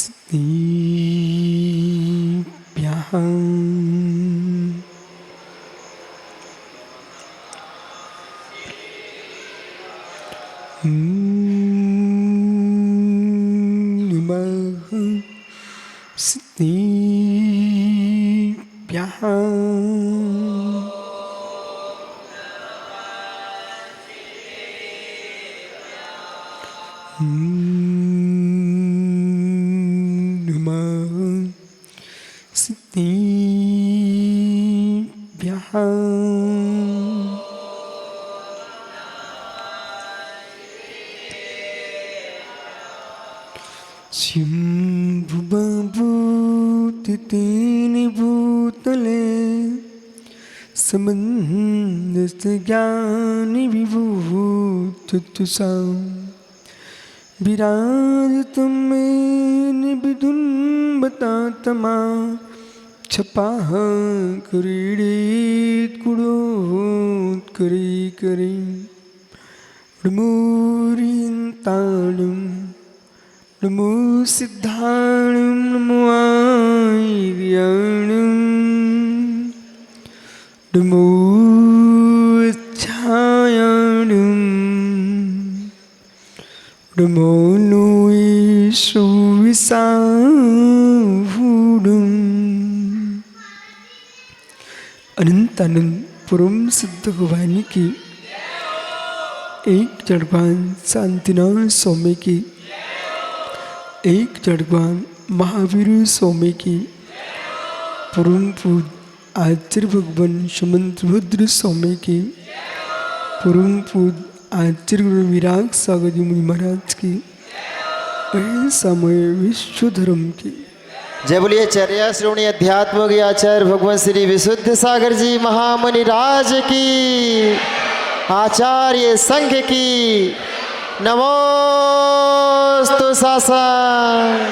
स्नेभ्यः नमः स्नेभ्यः स्नेभ्यः शम्भुबभूतितेन भूतले समन्वस्तज्ञानविभूतितुषां विराजतं मेन विदुन्वतात्मा छपाः क्रीडेत्कुडोत्करीकरी नमोरियन्ताणं नमो सिद्धाणं नमो आर्याणं नमो छायाणं नमो नो ईशो विसाहुडं अनंत अनंत परम सिद्ध भगवान की एक जड़वान शांतिनाथ स्वामी की एक जड़वान महावीर स्वामी की परम पूज आचार्य भगवान सुमंत्रभद्र स्वामी की परम पूज आचार्य गुरु विराग सागर जी मुनि महाराज की समय विश्व धर्म की जय बोलिए चर्या श्रोणी अध्यात्म आचार्य भगवान श्री विशुद्ध सागर जी महामुनि राज की आचार्य संघ की नमोस्तु शासन।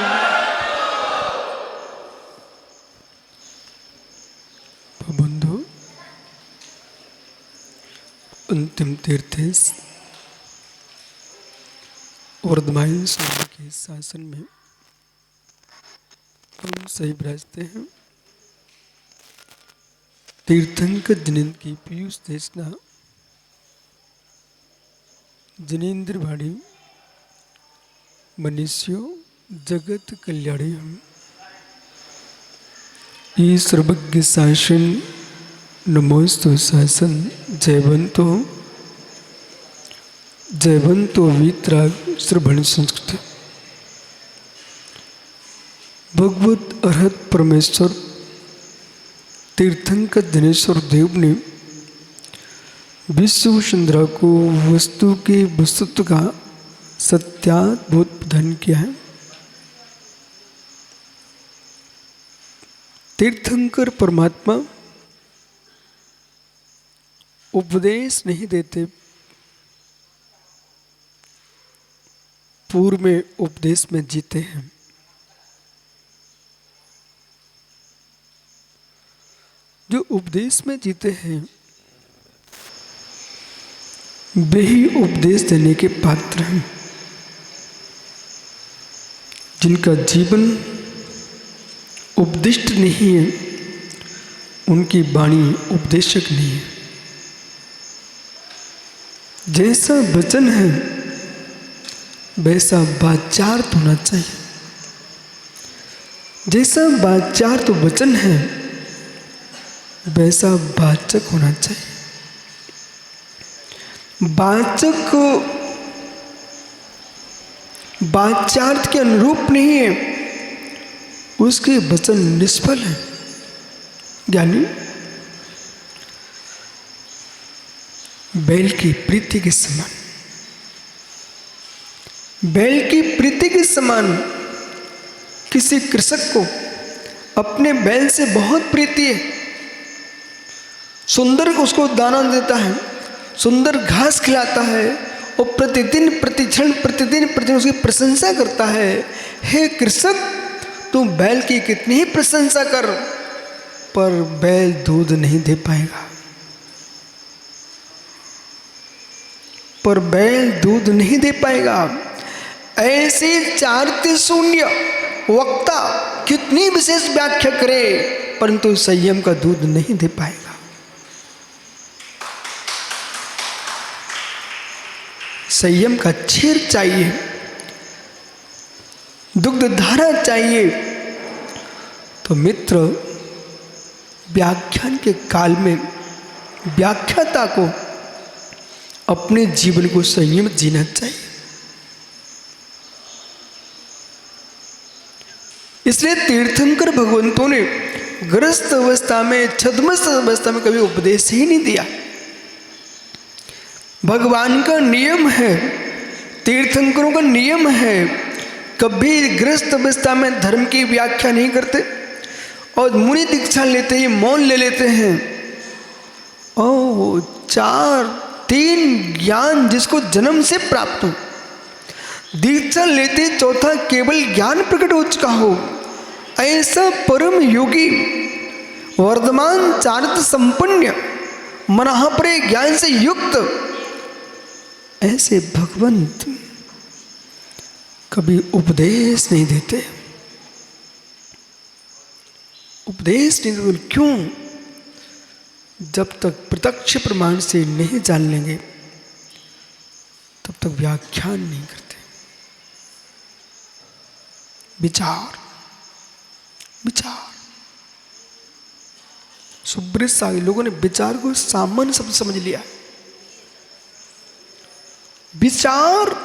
बंधु अंतिम तीर्थेश वर्धमान स्वामी के शासन में हम सही विराजते हैं। तीर्थंकर जिनेन्द्र की पीयूष देशना जिनेन्द्र भाड़ी मनुष्यों जगत कल्याणी हम ये सर्वज्ञ शासन नमोस्तु शासन जयवंतो वीतराग श्रवण संस्कृत भगवत अर्हत परमेश्वर तीर्थंकर दिनेश्वर देव ने विश्व सुंदरा को वस्तु के वस्तुत्व का सत्याद्भुत प्रदान किया है। तीर्थंकर परमात्मा उपदेश नहीं देते, पूर्व में उपदेश में जीते हैं। जो उपदेश में जीते हैं वे ही उपदेश देने के पात्र हैं। जिनका जीवन उपदिष्ट नहीं है उनकी वाणी उपदेशक नहीं है। जैसा वचन है वैसा वाचार्थ होना चाहिए। जैसा वाचार्थ वचन है वैसा वाचक होना चाहिए। वाचक को वाचार्थ के अनुरूप नहीं है उसके वचन निष्फल है। ज्ञानी बैल की प्रीति के समान, बैल की प्रीति के समान किसी कृषक को अपने बैल से बहुत प्रीति है। सुंदर उसको दाना देता है, सुंदर घास खिलाता है और प्रतिदिन प्रतिक्षण प्रतिदिन उसकी प्रशंसा करता है। हे कृषक तू बैल की कितनी ही प्रशंसा कर पर बैल दूध नहीं दे पाएगा, पर बैल दूध नहीं दे पाएगा। ऐसे चारते शून्य वक्ता कितनी विशेष व्याख्या करे परंतु संयम का दूध नहीं दे पाएगा। संयम का क्षीर चाहिए, दुग्ध धारा चाहिए। तो मित्र, व्याख्यान के काल में व्याख्याता को अपने जीवन को संयमित जीना चाहिए। इसलिए तीर्थंकर भगवंतों ने ग्रस्त अवस्था में, छद्मस्त अवस्था में कभी उपदेश ही नहीं दिया। भगवान का नियम है, तीर्थंकरों का नियम है, कभी ग्रस्त अवस्था में धर्म की व्याख्या नहीं करते और मुनि दीक्षा लेते ही मौन ले लेते हैं। ओ 3 ज्ञान जिसको जन्म से प्राप्त हो, दीक्षा लेते चौथा केवल ज्ञान प्रकट हो चुका हो, ऐसा परम योगी वर्धमान चारित्र संपन्न महाप्रे ज्ञान से युक्त ऐसे भगवंत कभी उपदेश नहीं देते। उपदेश नहीं देते क्यों? जब तक प्रत्यक्ष प्रमाण से नहीं जान लेंगे तब तक व्याख्यान नहीं करते। विचार विचार सुब्रत सागर लोगों ने विचार को सामान्य शब्द समझ लिया। विचार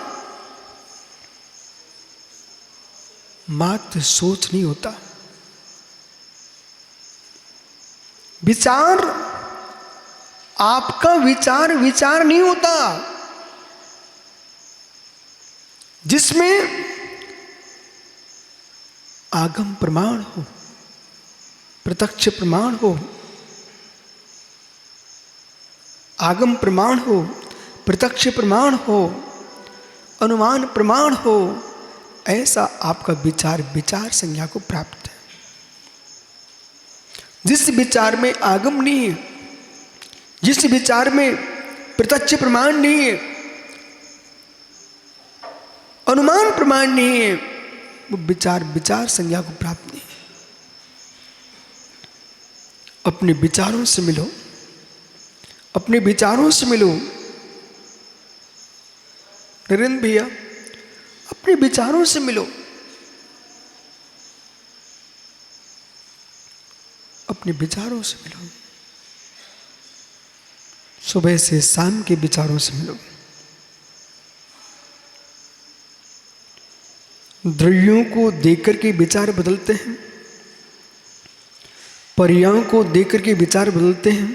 मात्र सोच नहीं होता। विचार, आपका विचार विचार नहीं होता जिसमें आगम प्रमाण हो, प्रत्यक्ष प्रमाण हो, आगम प्रमाण हो, प्रत्यक्ष प्रमाण हो, अनुमान प्रमाण हो, ऐसा आपका विचार विचार संज्ञा को प्राप्त है। जिस विचार में आगम नहीं है, जिस विचार में प्रत्यक्ष प्रमाण नहीं है, अनुमान प्रमाण नहीं है, वो विचार विचार संज्ञा को प्राप्त नहीं है। अपने विचारों से मिलो, अपने विचारों से मिलो। नरेंद्र भैया, अपने विचारों से मिलो, अपने विचारों से मिलो। सुबह से शाम के विचारों से मिलो। द्रव्यों को देखकर के विचार बदलते हैं, पर्यायों को देखकर के विचार बदलते हैं,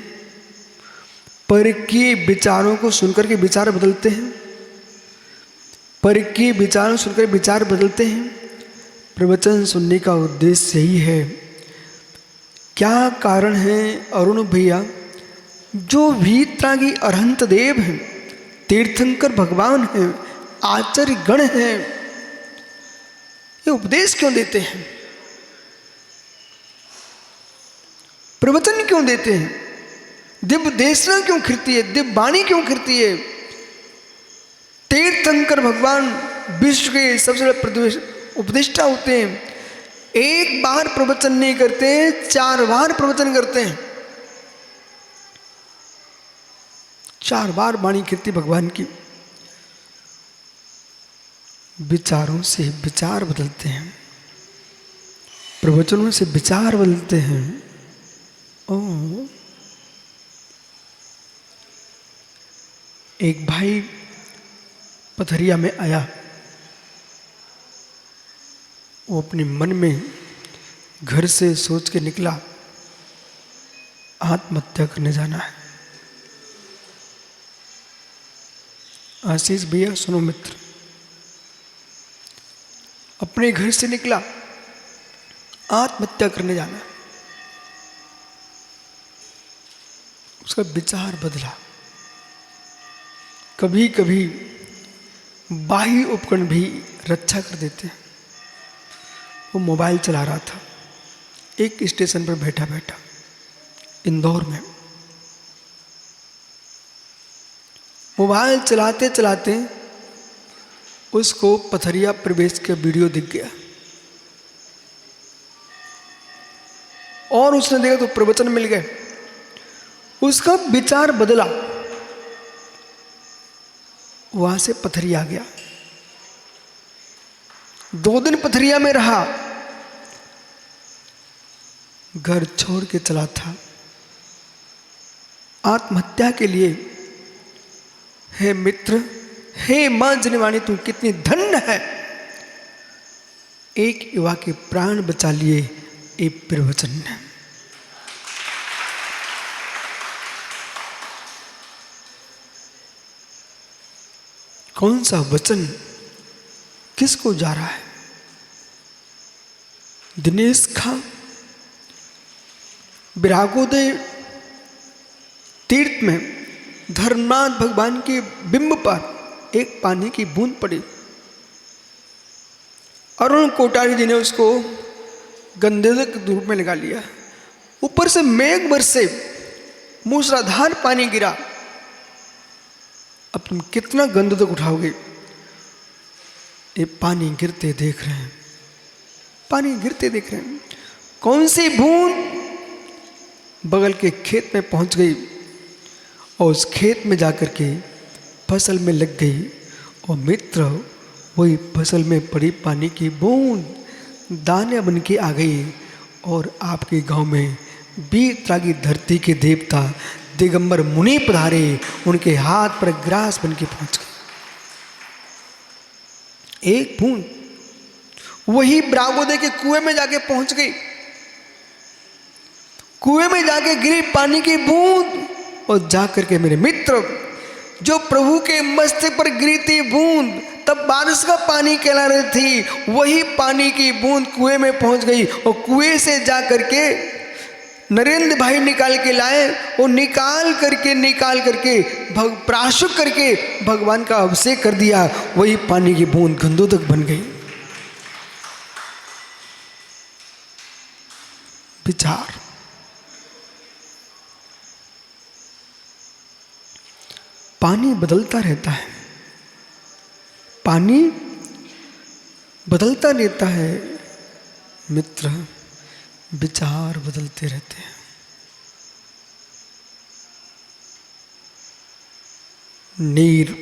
पर के विचारों को सुनकर के विचार बदलते हैं, पर के विचारों सुनकर विचार बदलते हैं। प्रवचन सुनने का उद्देश्य यही है। क्या कारण है अरुण भैया? जो वीतरागी अरहंत देव हैं, तीर्थंकर भगवान हैं, आचार्य गण हैं, ये उपदेश क्यों देते हैं? प्रवचन क्यों देते हैं? दिव्य देशना क्यों खिरती है? दिव्य वाणी क्यों खिरती है? तीर्थंकर भगवान विश्व के सबसे बड़े उपदेष्टा होते हैं। एक बार प्रवचन नहीं करते, 4 बार प्रवचन करते हैं। 4 बार वाणी कीर्ति भगवान की। विचारों से विचार बदलते हैं, प्रवचनों से विचार बदलते हैं। एक भाई पथरिया में आया, वो अपने मन में घर से सोच के निकला, आत्महत्या करने जाना है। आशीष भैया सुनो मित्र, अपने घर से निकला, आत्महत्या करने जाना। उसका विचार बदला। कभी कभी बाह्य उपकरण भी रक्षा कर देते हैं। वो मोबाइल चला रहा था एक स्टेशन पर बैठा बैठा इंदौर में। मोबाइल चलाते चलाते उसको पथरिया प्रवेश का वीडियो दिख गया। और उसने देखा तो प्रवचन मिल गए। उसका विचार बदला, वहां से पथरिया गया। 2 दिन पथरिया में रहा, घर छोड़ के चला था आत्महत्या के लिए। हे मित्र, हे मां जनवाणी, तू कितनी धन्य है, एक युवा के प्राण बचा लिए एक प्रवचन ने। कौन सा वचन किसको जा रहा है? दिनेश खां विरागोदय तीर्थ में धर्मनाथ भगवान के बिंब पर एक पानी की बूंद पड़ी। अरुण कोटारी जी ने उसको गंधेदक के रूप में लगा लिया। ऊपर से मेघ बरसे, मूसलाधार पानी गिरा। अब तुम कितना गंधेदक उठाओगे? ये पानी गिरते देख रहे हैं, पानी गिरते देख रहे हैं। कौन सी बूंद बगल के खेत में पहुंच गई और उस खेत में जाकर के फसल में लग गई। और मित्र, वही फसल में पड़ी पानी की बूंद दाने बन के आ गई और आपके गांव में बीतरागी धरती के देवता दिगंबर मुनि पधारे, उनके हाथ पर ग्रास बन के पहुंच गई। एक बूंद वही ब्रागोदय के कुएं में जाके पहुंच गई। कुएं में जाके गिरी पानी की बूंद और जाकर के मेरे मित्र, जो प्रभु के मस्तक पर गिरी थी बूंद, तब बारिश का पानी कहला रही थी, वही पानी की बूंद कुएं में पहुंच गई। और कुएं से जाकर के नरेंद्र भाई निकाल के लाए और निकाल करके प्राशुक करके भगवान का अभिषेक कर दिया। वही पानी की बूंद गंधोदक बन गई। विचार, पानी बदलता रहता है, पानी बदलता रहता है मित्र, विचार बदलते रहते हैं। नीर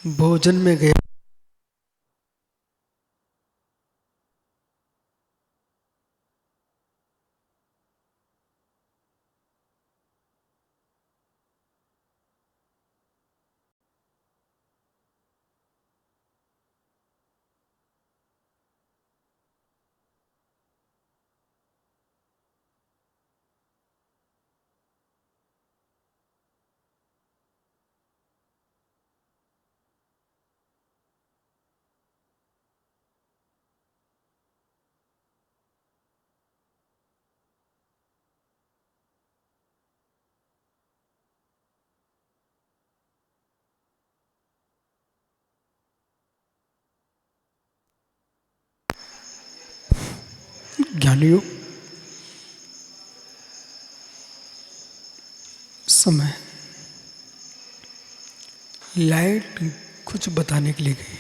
भोजन में गया, ज्ञानियों, समय लाइट कुछ बताने के लिए गई है।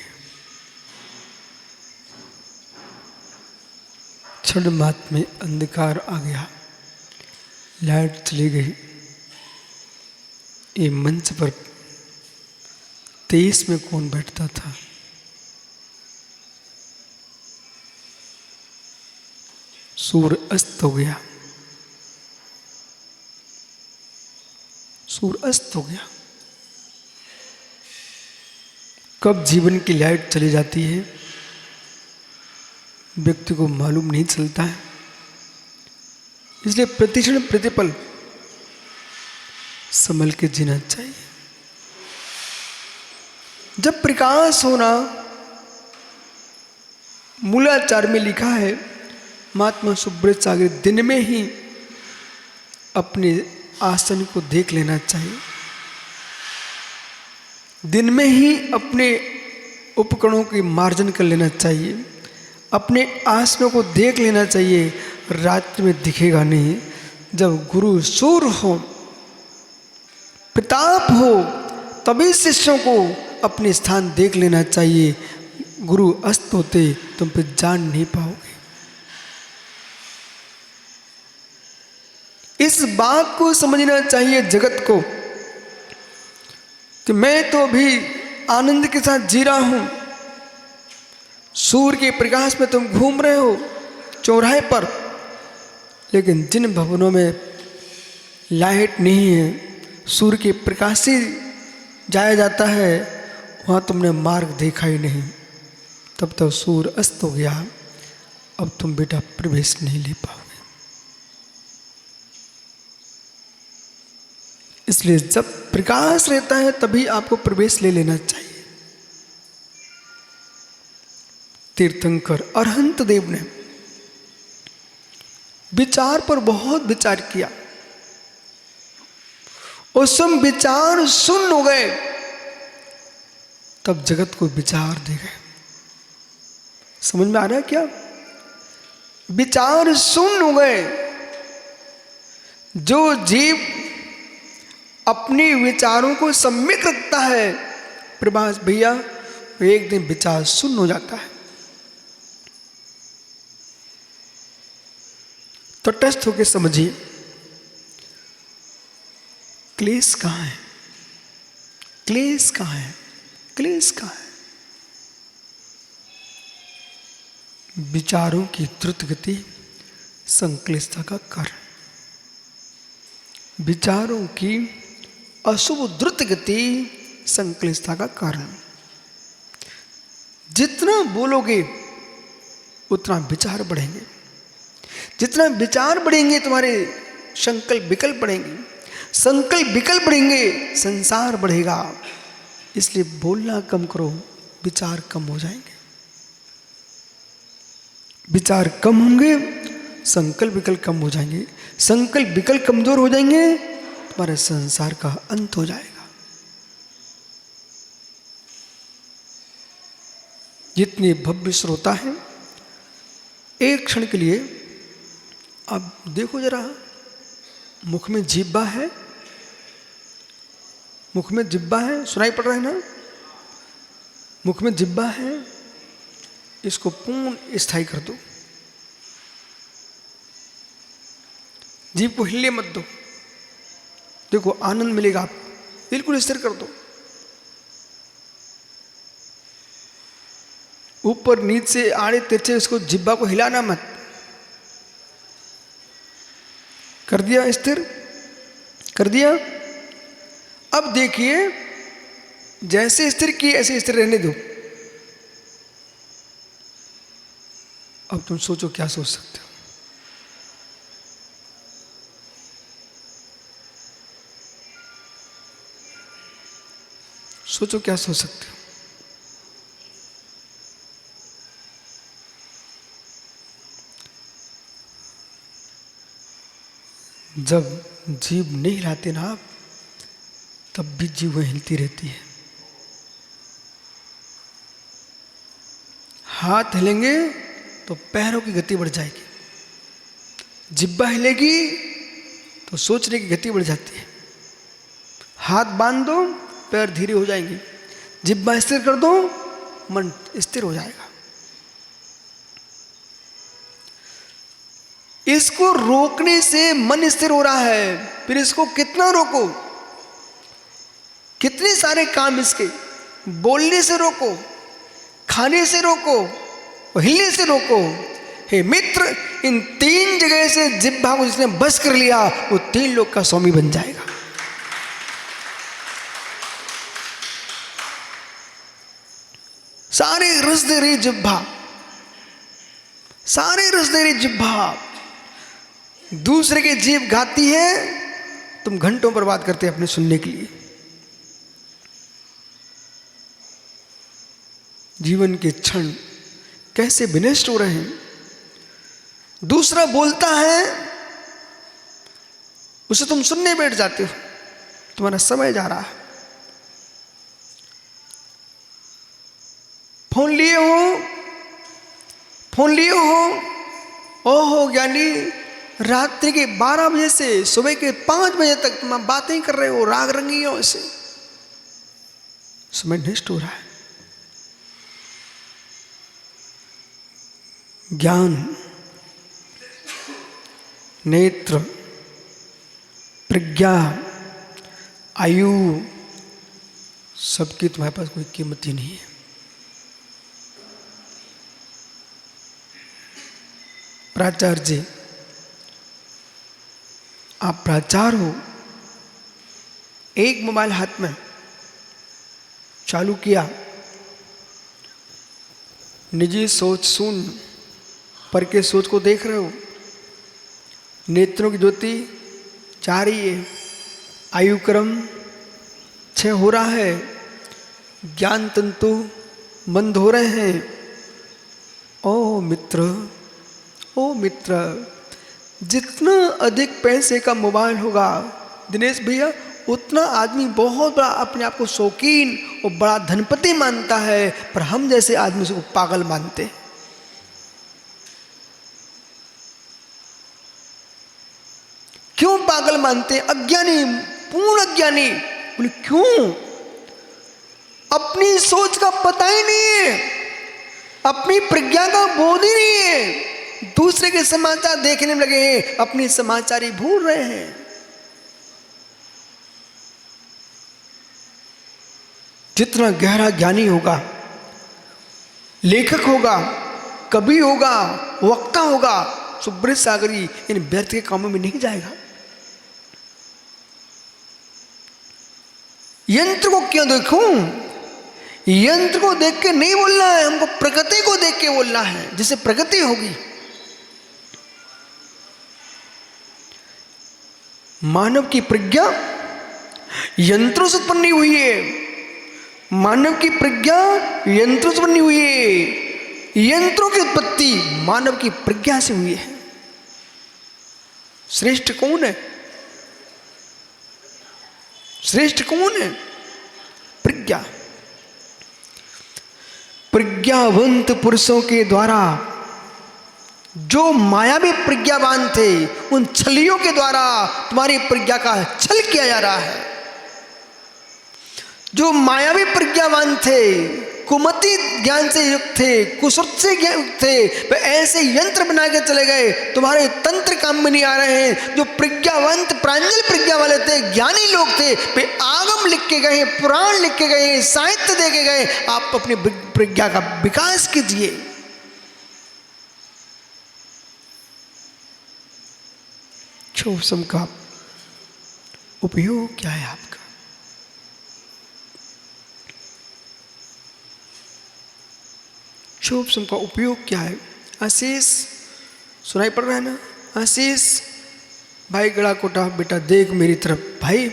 क्षण मात्र में अंधकार आ गया, लाइट चली गई। ये मंच पर 23 में कौन बैठता था? सूर्य अस्त हो गया, सूर्य अस्त हो गया। कब जीवन की लाइट चली जाती है व्यक्ति को मालूम नहीं चलता है। इसलिए प्रतिक्षण प्रतिपल संभल के जीना चाहिए। जब प्रकाश होना, मूलाचार में लिखा है, महात्मा सुब्रत सागर दिन में ही अपने आसन को देख लेना चाहिए, दिन में ही अपने उपकरणों की मार्जन कर लेना चाहिए, अपने आसनों को देख लेना चाहिए। रात्रि में दिखेगा नहीं। जब गुरु सूर्य हो, प्रताप हो, तभी शिष्यों को अपने स्थान देख लेना चाहिए। गुरु अस्त होते तुम पे जान नहीं पाओगे। इस बात को समझना चाहिए जगत को कि मैं तो अभी आनंद के साथ जी रहा हूं, सूर्य के प्रकाश में तुम घूम रहे हो चौराहे पर, लेकिन जिन भवनों में लाइट नहीं है, सूर्य के प्रकाश से जाया जाता है, वहाँ तुमने मार्ग देखा ही नहीं, तब तक सूर्य अस्त हो गया, अब तुम बेटा प्रवेश नहीं ले पाओगे। इसलिए जब प्रकाश रहता है तभी आपको प्रवेश ले लेना चाहिए। तीर्थंकर अरहंत देव ने विचार पर बहुत विचार किया, उस समय विचार शून्य हो गए, तब जगत को विचार दे गए। समझ में आ रहा है क्या? विचार शून्य हो गए। जो जीव अपने विचारों को सम्यक रखता है प्रभास भैया, एक दिन विचार शून्य हो जाता है। तटस्थ होकर समझिए, क्लेश कहाँ है? क्लेश कहाँ है? क्लेश कहाँ है? विचारों की द्रुत गति संक्लिष्टता का कारण, विचारों की अशुभ द्रुत गति संक्लिष्टता का कारण। जितना बोलोगे उतना विचार बढ़ेंगे, जितना विचार बढ़ेंगे तुम्हारे संकल्प विकल्प बढ़ेंगे, संकल्प विकल्प बढ़ेंगे, संसार बढ़ेगा। इसलिए बोलना कम करो, विचार कम हो जाएंगे। विचार कम होंगे, संकल्प विकल्प कम हो जाएंगे, संकल्प विकल्प कमजोर हो जाएंगे, तुम्हारे संसार का अंत हो जाएगा। जितने भव्य श्रोता हैं, एक क्षण के लिए अब देखो जरा, मुख में जिह्वा है, मुख में जिह्वा है, सुनाई पड़ रहा है ना? मुख में जिह्वा है, इसको पूर्ण स्थायी कर दो, जीभ को हिले मत दो। देखो आनंद मिलेगा आपको, बिल्कुल स्थिर कर दो। ऊपर नीचे आड़े तिरछे उसको जिह्वा को हिलाना मत। कर दिया स्थिर? कर दिया? अब देखिए, जैसे स्थिर किए ऐसे स्थिर रहने दो। अब तुम सोचो क्या सोच सकते हो? सोचो क्या सोच सकते हो? जब जीभ नहीं हिलाते ना आप, तब भी जीभ हिलती रहती है। हाथ हिलेंगे तो पैरों की गति बढ़ जाएगी, जिह्वा हिलेगी तो सोचने की गति बढ़ जाती है। हाथ बांध दो, पैर धीरे हो जाएंगे, जिह्वा स्थिर कर दो, मन स्थिर हो जाएगा। इसको रोकने से मन स्थिर हो रहा है, फिर इसको कितना रोको? कितने सारे काम इसके, बोलने से रोको, खाने से रोको, हिलने से रोको। हे मित्र, इन तीन जगह से जिह्वा को जिसने बस कर लिया, वो तीन लोग का स्वामी बन जाएगा। सारे रस दे रही जिह्वा, सारे रस दे रही जिह्वा। दूसरे की जीभ गाती है, तुम घंटों बर्बाद करते हैं अपने सुनने के लिए। जीवन के क्षण कैसे विनष्ट हो रहे हैं। दूसरा बोलता है, उसे तुम सुनने बैठ जाते हो, तुम्हारा समय जा रहा है। फोन लिए हो, फोन लिए हो, ओहो ज्ञानी, रात्रि के 12 बजे से सुबह के 5 बजे तक तुम बातें कर रहे हो राग रंगियों से। समय नष्ट हो रहा है। ज्ञान, नेत्र, प्रज्ञा, आयु, सबकी तुम्हारे पास कोई कीमत ही नहीं है। प्राचार्य जी, आप प्राचार्य हो, एक मोबाइल हाथ में चालू किया, निजी सोच सुन, पर के सोच को देख रहे हो, नेत्रों की ज्योति जा रही है, आयु क्रम क्षय हो रहा है, ज्ञान तंतु बंद हो रहे हैं। ओ मित्र, जितना अधिक पैसे का मोबाइल होगा दिनेश भैया, उतना आदमी बहुत बड़ा अपने आप को शौकीन और बड़ा धनपति मानता है, पर हम जैसे आदमी उसको पागल मानते हैं। क्यों पागल मानते हैं? अज्ञानी, पूर्ण अज्ञानी। बोले क्यों? अपनी सोच का पता ही नहीं है, अपनी प्रज्ञा का बोध ही नहीं है, दूसरे के समाचार देखने में लगे हैं, अपनी समाचार ही भूल रहे हैं। जितना गहरा ज्ञानी होगा, लेखक होगा, कवि होगा, वक्ता होगा, सुब्रत सागरी इन व्यर्थ के कामों में नहीं जाएगा। यंत्र को क्यों देखूं? यंत्र को देख के नहीं बोलना है, हमको प्रकृति को देख के बोलना है, जिससे प्रगति होगी। मानव की प्रज्ञा यंत्रों से उत्पन्न हुई है, मानव की प्रज्ञा यंत्रों से बनी हुई है, यंत्रों की उत्पत्ति मानव की प्रज्ञा से हुई है। श्रेष्ठ कौन है? श्रेष्ठ कौन है? प्रज्ञा। प्रज्ञावंत पुरुषों के द्वारा, जो मायावी प्रज्ञावान थे, उन छलियों के द्वारा तुम्हारी प्रज्ञा का छल किया जा रहा है। जो मायावी प्रज्ञावान थे, कुमति ज्ञान से युक्त थे, कुसुर्त से युक्त थे, वे ऐसे यंत्र बना के चले गए, तुम्हारे तंत्र काम में नहीं आ रहे हैं। जो प्रज्ञावंत प्रांजल प्रज्ञा वाले थे, ज्ञानी लोग थे, वे आगम लिख के गए, पुराण लिख के गए, साहित्य दे के गए। आप अपनी प्रज्ञा का विकास कीजिए। क्षोभसम का उपयोग क्या है आपका? क्षोभसम का उपयोग क्या है? आशीष सुनाई पड़ रहा है ना? आशीष भाई गड़ा कोटा, बेटा देख मेरी तरफ। भाई,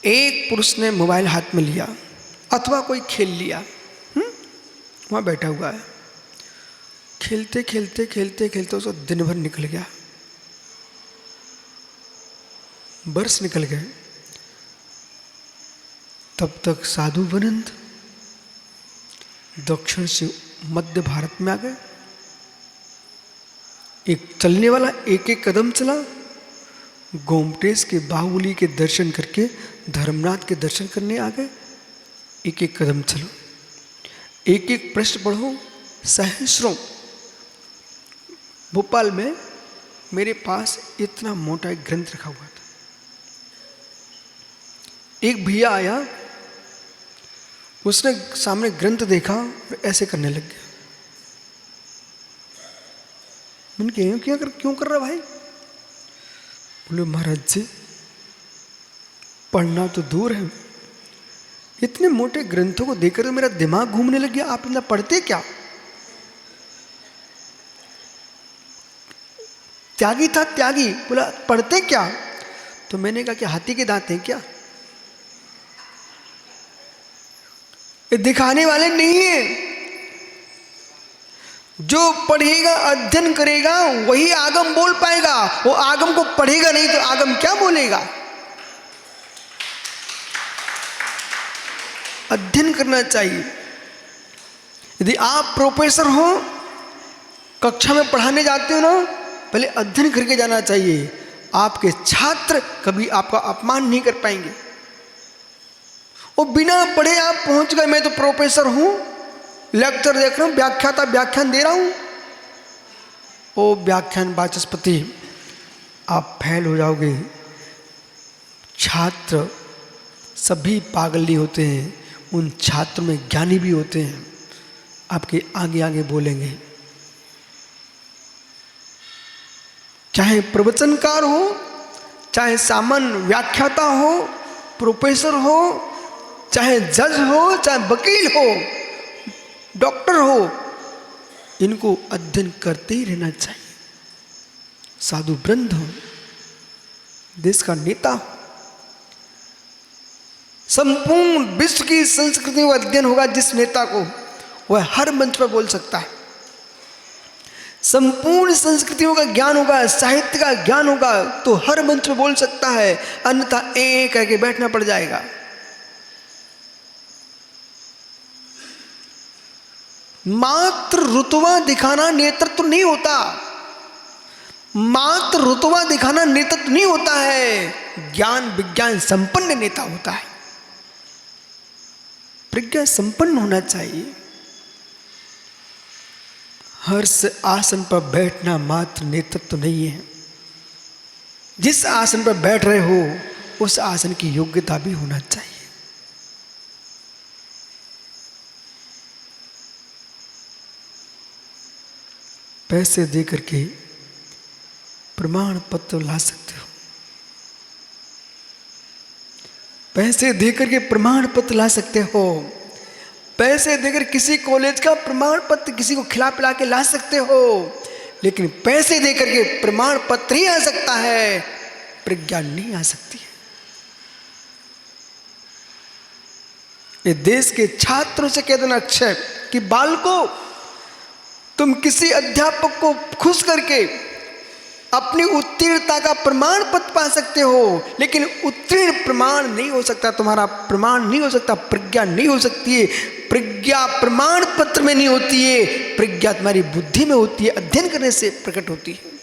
एक पुरुष ने मोबाइल हाथ में लिया अथवा कोई खेल लिया, वहाँ बैठा हुआ है, खेलते खेलते खेलते खेलते उसका दिन भर निकल गया, बरस निकल गए। तब तक साधु वनंत दक्षिण से मध्य भारत में आ गए। एक चलने वाला एक एक कदम चला, गोमटेश के बाहुबली के दर्शन करके धर्मनाथ के दर्शन करने आ गए। एक एक कदम चलो, एक एक पृष्ठ पढ़ो, सहस्रों। भोपाल में मेरे पास इतना मोटा एक ग्रंथ रखा हुआ था। एक भैया आया, उसने सामने ग्रंथ देखा और ऐसे करने लग गया। मैंने कहा क्यों कर रहा भाई? बोले महाराज जी, पढ़ना तो दूर है, इतने मोटे ग्रंथों को देखकर तो मेरा दिमाग घूमने लग गया। आप इतना पढ़ते क्या? त्यागी था, त्यागी। बोला पढ़ते क्या? तो मैंने कहा कि हाथी के दांत हैं क्या? ये दिखाने वाले नहीं है। जो पढ़ेगा, अध्ययन करेगा, वही आगम बोल पाएगा। वो आगम को पढ़ेगा नहीं तो आगम क्या बोलेगा? अध्ययन करना चाहिए। यदि आप प्रोफेसर हो, कक्षा में पढ़ाने जाते हो ना, पहले अध्ययन करके जाना चाहिए। आपके छात्र कभी आपका अपमान नहीं कर पाएंगे। वो बिना पढ़े आप पहुंच गए, मैं तो प्रोफेसर हूं, लेक्चर देख रहा हूं, व्याख्याता व्याख्यान दे रहा हूं। ओ व्याख्यान वाचस्पति, आप फेल हो जाओगे। छात्र सभी पागल नहीं होते हैं, उन छात्रों में ज्ञानी भी होते हैं। आपके आगे आगे बोलेंगे। चाहे प्रवचनकार हो, चाहे सामान्य व्याख्याता हो, प्रोफेसर हो, चाहे जज हो, चाहे वकील हो, डॉक्टर हो, इनको अध्ययन करते ही रहना चाहिए। साधु वृंद हो, देश का नेता हो, संपूर्ण विश्व की संस्कृति का अध्ययन होगा जिस नेता को, वह हर मंच पर बोल सकता है। संपूर्ण संस्कृतियों का ज्ञान होगा, साहित्य का ज्ञान होगा, तो हर मंच पर बोल सकता है, अन्यथा एक करके बैठना पड़ जाएगा। मात्र रुतबा दिखाना नेतृत्व नहीं होता। मात्र रुतबा दिखाना नेतृत्व नहीं होता है। ज्ञान विज्ञान संपन्न नेता होता है। प्रज्ञा संपन्न होना चाहिए। हर्ष आसन पर बैठना मात्र नेतृत्व नहीं है। जिस आसन पर बैठ रहे हो उस आसन की योग्यता भी होना चाहिए। पैसे दे करके प्रमाण पत्र ला सकते हो। पैसे देकर के प्रमाण पत्र ला सकते हो। पैसे देकर किसी कॉलेज का प्रमाण पत्र किसी को खिला पिला के ला सकते हो, लेकिन पैसे देकर के प्रमाण पत्र ही आ सकता है, प्रज्ञा नहीं आ सकती है। ये देश के छात्रों से कह देना अक्षय कि बालकों, तुम किसी अध्यापक को खुश करके अपनी उत्तीर्णता का प्रमाण पत्र पा सकते हो, लेकिन उत्तीर्ण प्रमाण नहीं हो सकता, तुम्हारा प्रमाण नहीं हो सकता, प्रज्ञा नहीं हो सकती है। प्रज्ञा प्रमाण पत्र में नहीं होती है, प्रज्ञा तुम्हारी बुद्धि में होती है, अध्ययन करने से प्रकट होती है।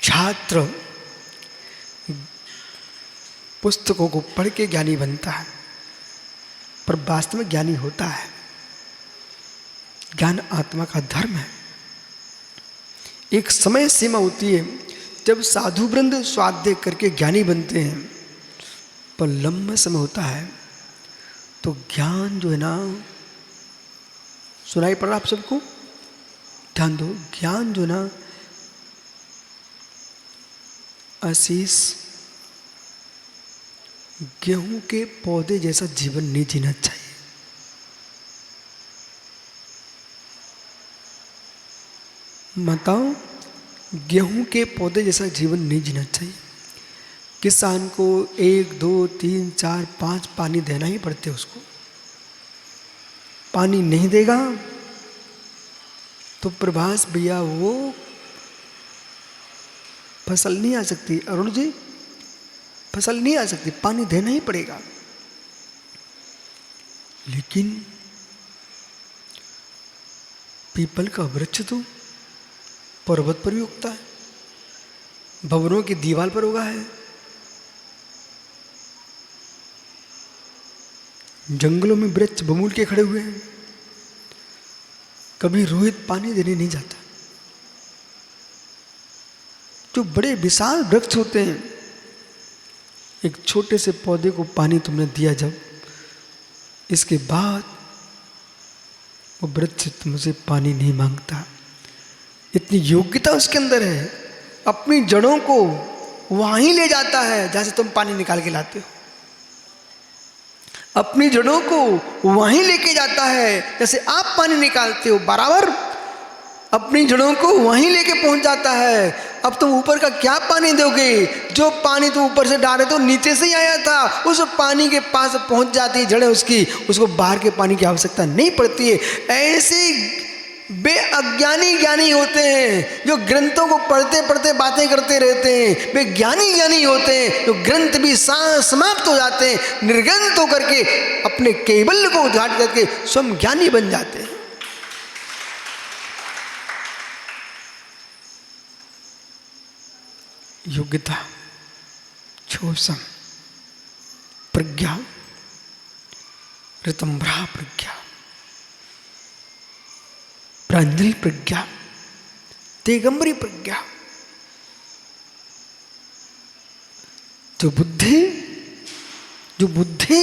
छात्र पुस्तकों को पढ़ के ज्ञानी बनता है, पर वास्तव में ज्ञानी होता है। ज्ञान आत्मा का धर्म है। एक समय सीमा होती है जब साधु वृंद स्वाध्याय करके ज्ञानी बनते हैं, पर लंबा समय होता है तो ज्ञान जो है ना, सुनाई पड़ रहा आप सबको? ध्यान दो। ज्ञान जो ना आशीष गेहूं के पौधे जैसा जीवन नहीं जीना चाहिए। बताओ, गेहूं के पौधे जैसा जीवन नहीं जीना चाहिए। किसान को 1 2 3 4 5 पानी देना ही पड़ते, उसको पानी नहीं देगा तो प्रभास भैया वो फसल नहीं आ सकती। अरुण जी, फसल नहीं आ सकती, पानी देना ही पड़ेगा। लेकिन पीपल का वृक्ष तो पर्वत पर भी उगता है, भवनों की दीवार पर उगा है, जंगलों में वृक्ष बमूल के खड़े हुए हैं। कभी रोहित पानी देने नहीं जाता। जो बड़े विशाल वृक्ष होते हैं, एक छोटे से पौधे को पानी तुमने दिया जब, इसके बाद वो वृक्ष तुमसे पानी नहीं मांगता। इतनी योग्यता उसके अंदर है, अपनी जड़ों को वहीं ले जाता है जहां से तुम पानी निकाल के लाते हो। अपनी जड़ों को वहीं लेके जाता है जैसे आप पानी निकालते हो, बराबर अपनी जड़ों को वहीं लेके पहुंच जाता है। अब तुम ऊपर का क्या पानी दोगे? जो पानी तुम ऊपर से डाले तो नीचे से ही आया था, उस पानी के पास पहुंच जाती है जड़ें उसकी, उसको बाहर के पानी की आवश्यकता नहीं पड़ती है। ऐसे बेअज्ञानी ज्ञानी होते हैं जो ग्रंथों को पढ़ते पढ़ते बातें करते रहते हैं। वे ज्ञानी ज्ञानी होते हैं जो ग्रंथ भी समाप्त हो जाते हैं, निर्ग्रंथ होकर के अपने कैवल्य को उद्घाट करके स्वयं ज्ञानी बन जाते हैं। योग्यता, छोसम, प्रज्ञा, ऋतंभ्रा प्रज्ञा, प्रांजल प्रज्ञा, दिगंबरी प्रज्ञा। जो बुद्धि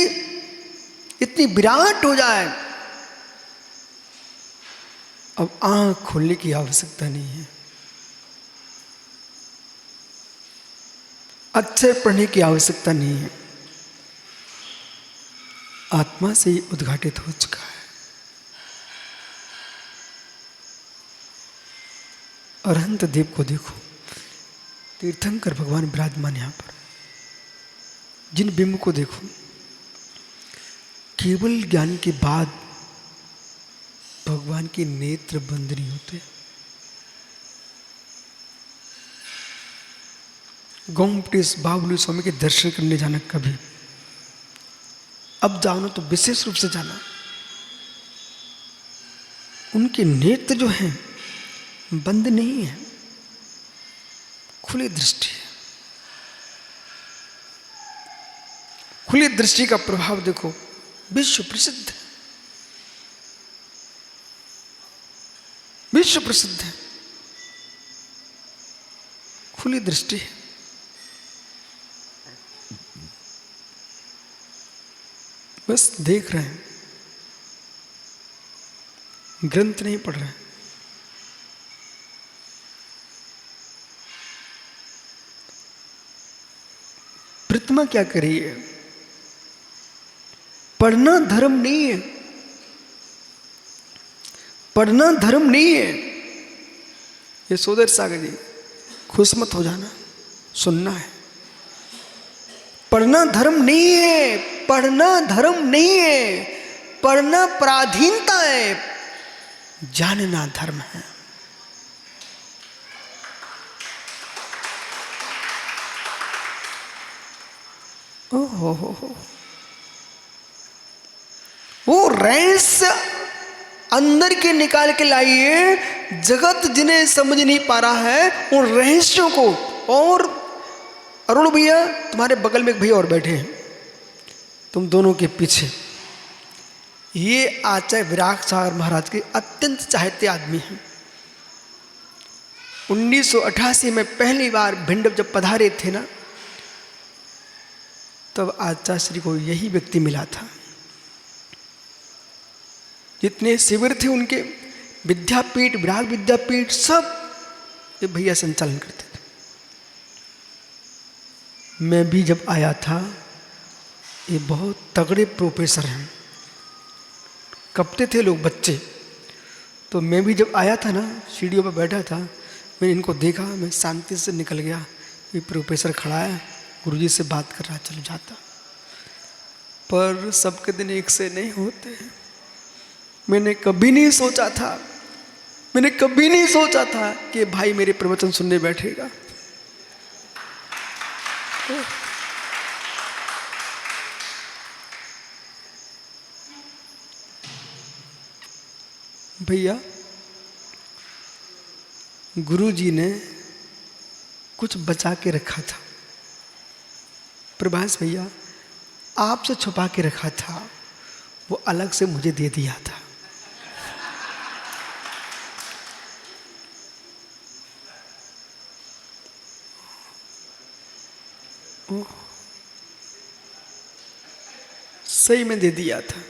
इतनी विराट हो जाए, अब आंख खोलने की आवश्यकता नहीं है, अक्षर पढ़ने की आवश्यकता नहीं है, आत्मा से ही उद्घाटित हो चुका है। अरहंत देव को देखो, तीर्थंकर भगवान विराजमान यहां पर। जिन बिंब को देखो, केवल ज्ञान के बाद भगवान के नेत्र बंद नहीं होते। गोमटेश बाबुल स्वामी के दर्शन करने जाना कभी, अब जाओ ना तो विशेष रूप से जाना। उनके नेत्र जो हैं बंद नहीं है, खुली दृष्टि है। खुली दृष्टि का प्रभाव देखो, विश्व प्रसिद्ध है, विश्व प्रसिद्ध है, खुली दृष्टि है। बस देख रहे हैं, ग्रंथ नहीं पढ़ रहे हैं। प्रतिमा क्या करी है? पढ़ना धर्म नहीं है, पढ़ना धर्म नहीं है। ये सोदर सागर जी, खुश मत हो जाना, सुनना है। पढ़ना धर्म नहीं है, पढ़ना धर्म नहीं है, पढ़ना पराधीनता है, जानना धर्म है। ओहो हो, वो रहस्य अंदर के निकाल के लाइए। जगत जिन्हें समझ नहीं पा रहा है उन रहस्यों को। और अरुण भैया, तुम्हारे बगल में एक भैया और बैठे हैं, तुम दोनों के पीछे, ये आचार्य विराग सागर महाराज के अत्यंत चाहते आदमी हैं। 1988 में पहली बार भिंड जब पधारे थे ना, तब आचार्य श्री को यही व्यक्ति मिला था। जितने शिविर थे उनके, विद्यापीठ, विराग विद्यापीठ, सब ये भैया संचालन करते थे। मैं भी जब आया था, ये बहुत तगड़े प्रोफेसर हैं, कपते थे लोग बच्चे। तो मैं भी जब आया था ना, सीढ़ियों पर बैठा था, मैंने इनको देखा, मैं शांति से निकल गया। ये प्रोफेसर खड़ा है, गुरुजी से बात कर रहा, चलो जाता। पर सबके दिन एक से नहीं होते हैं। मैंने कभी नहीं सोचा था, मैंने कभी नहीं सोचा था कि भाई मेरे प्रवचन सुनने बैठेगा। भैया, गुरुजी ने कुछ बचा के रखा था, प्रभास भैया आपसे छुपा के रखा था, वो अलग से मुझे दे दिया था। सही में दे दिया था,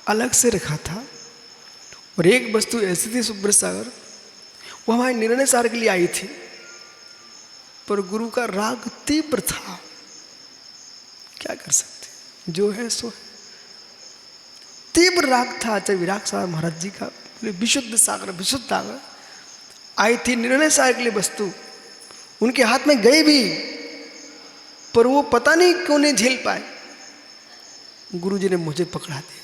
अलग से रखा था। और एक वस्तु ऐसी थी सुब्रत सागर, वो हमारे निर्णय सार के लिए आई थी, पर गुरु का राग तीव्र था, क्या कर सकते, जो है सो है। तीव्र राग था आचार्य विराग सागर महाराज जी का। विशुद्ध सागर, विशुद्ध सागर आई थी निर्णय सार के लिए वस्तु, उनके हाथ में गई भी, पर वो पता नहीं क्यों नहीं झेल पाए। गुरुजी ने मुझे पकड़ा दिया।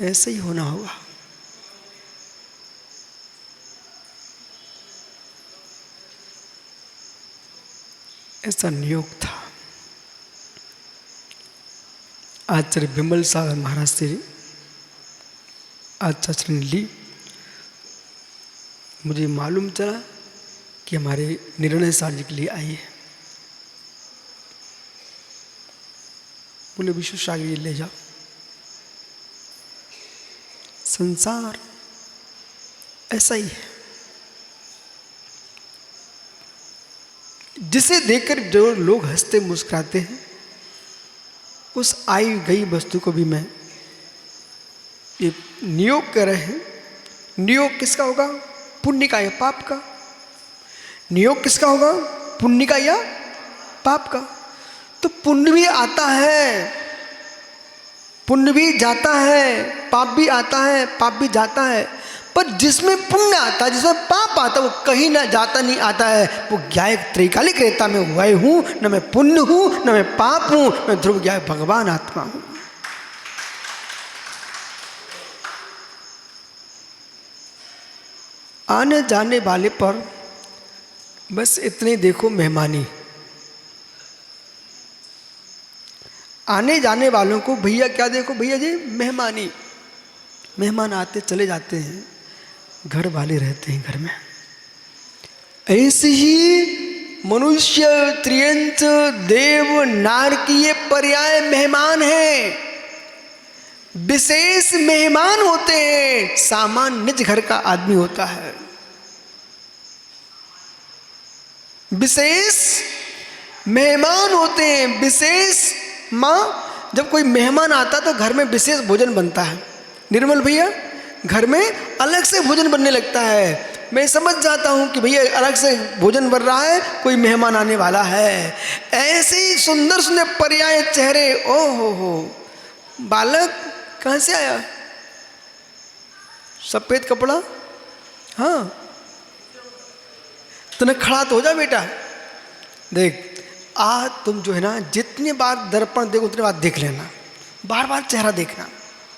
ऐसे ही होना होगा। ऐसा नियोग था। आचार्य विमल सागर महाराज से आचार्य ने ली। मुझे मालूम चला कि हमारे निर्णय सार जी के लिए आई है। बोले विश्व सागर ले जाओ। संसार ऐसा ही है। जिसे देखकर जो लोग हंसते मुस्कुराते हैं, उस आई गई वस्तु को भी मैं ये नियोग कर रहे हैं। नियोग किसका होगा? पुण्य का या पाप का? नियोग किसका होगा? पुण्य का या पाप का? तो पुण्य भी आता है, पुण्य भी जाता है, पाप भी आता है, पाप भी जाता है। पर जिसमें पुण्य आता है, जिसमें पाप आता है, वो कहीं ना जाता नहीं आता है। वो ज्ञायक त्रैकालिक रहता, मैं वह हूं, न मैं पुण्य हूं, न मैं पाप हूं, मैं ध्रुव ज्ञायक भगवान आत्मा हूं। आने जाने वाले पर बस इतने देखो मेहमानी। आने जाने वालों को भैया क्या देखो, भैया जी मेहमानी। मेहमान आते चले जाते हैं, घर वाले रहते हैं घर में। ऐसे ही मनुष्य, त्रियंच, देव, नार की ये पर्याय मेहमान हैं। विशेष मेहमान होते हैं, सामान्य निज घर का आदमी होता है। विशेष मेहमान होते हैं, विशेष माँ। जब कोई मेहमान आता तो घर में विशेष भोजन बनता है। निर्मल भैया, घर में अलग से भोजन बनने लगता है। मैं समझ जाता हूँ कि भैया अलग से भोजन बन रहा है, कोई मेहमान आने वाला है। ऐसे ही सुंदर सुंदर पर्याय चेहरे। ओ हो, बालक कहाँ से आया? सफेद कपड़ा, हाँ। तूने खड़ा तो हो जा बेटा। देख, आज तुम जो है ना, जितनी बार दर्पण देखो उतनी बार देख लेना, बार बार चेहरा देखना,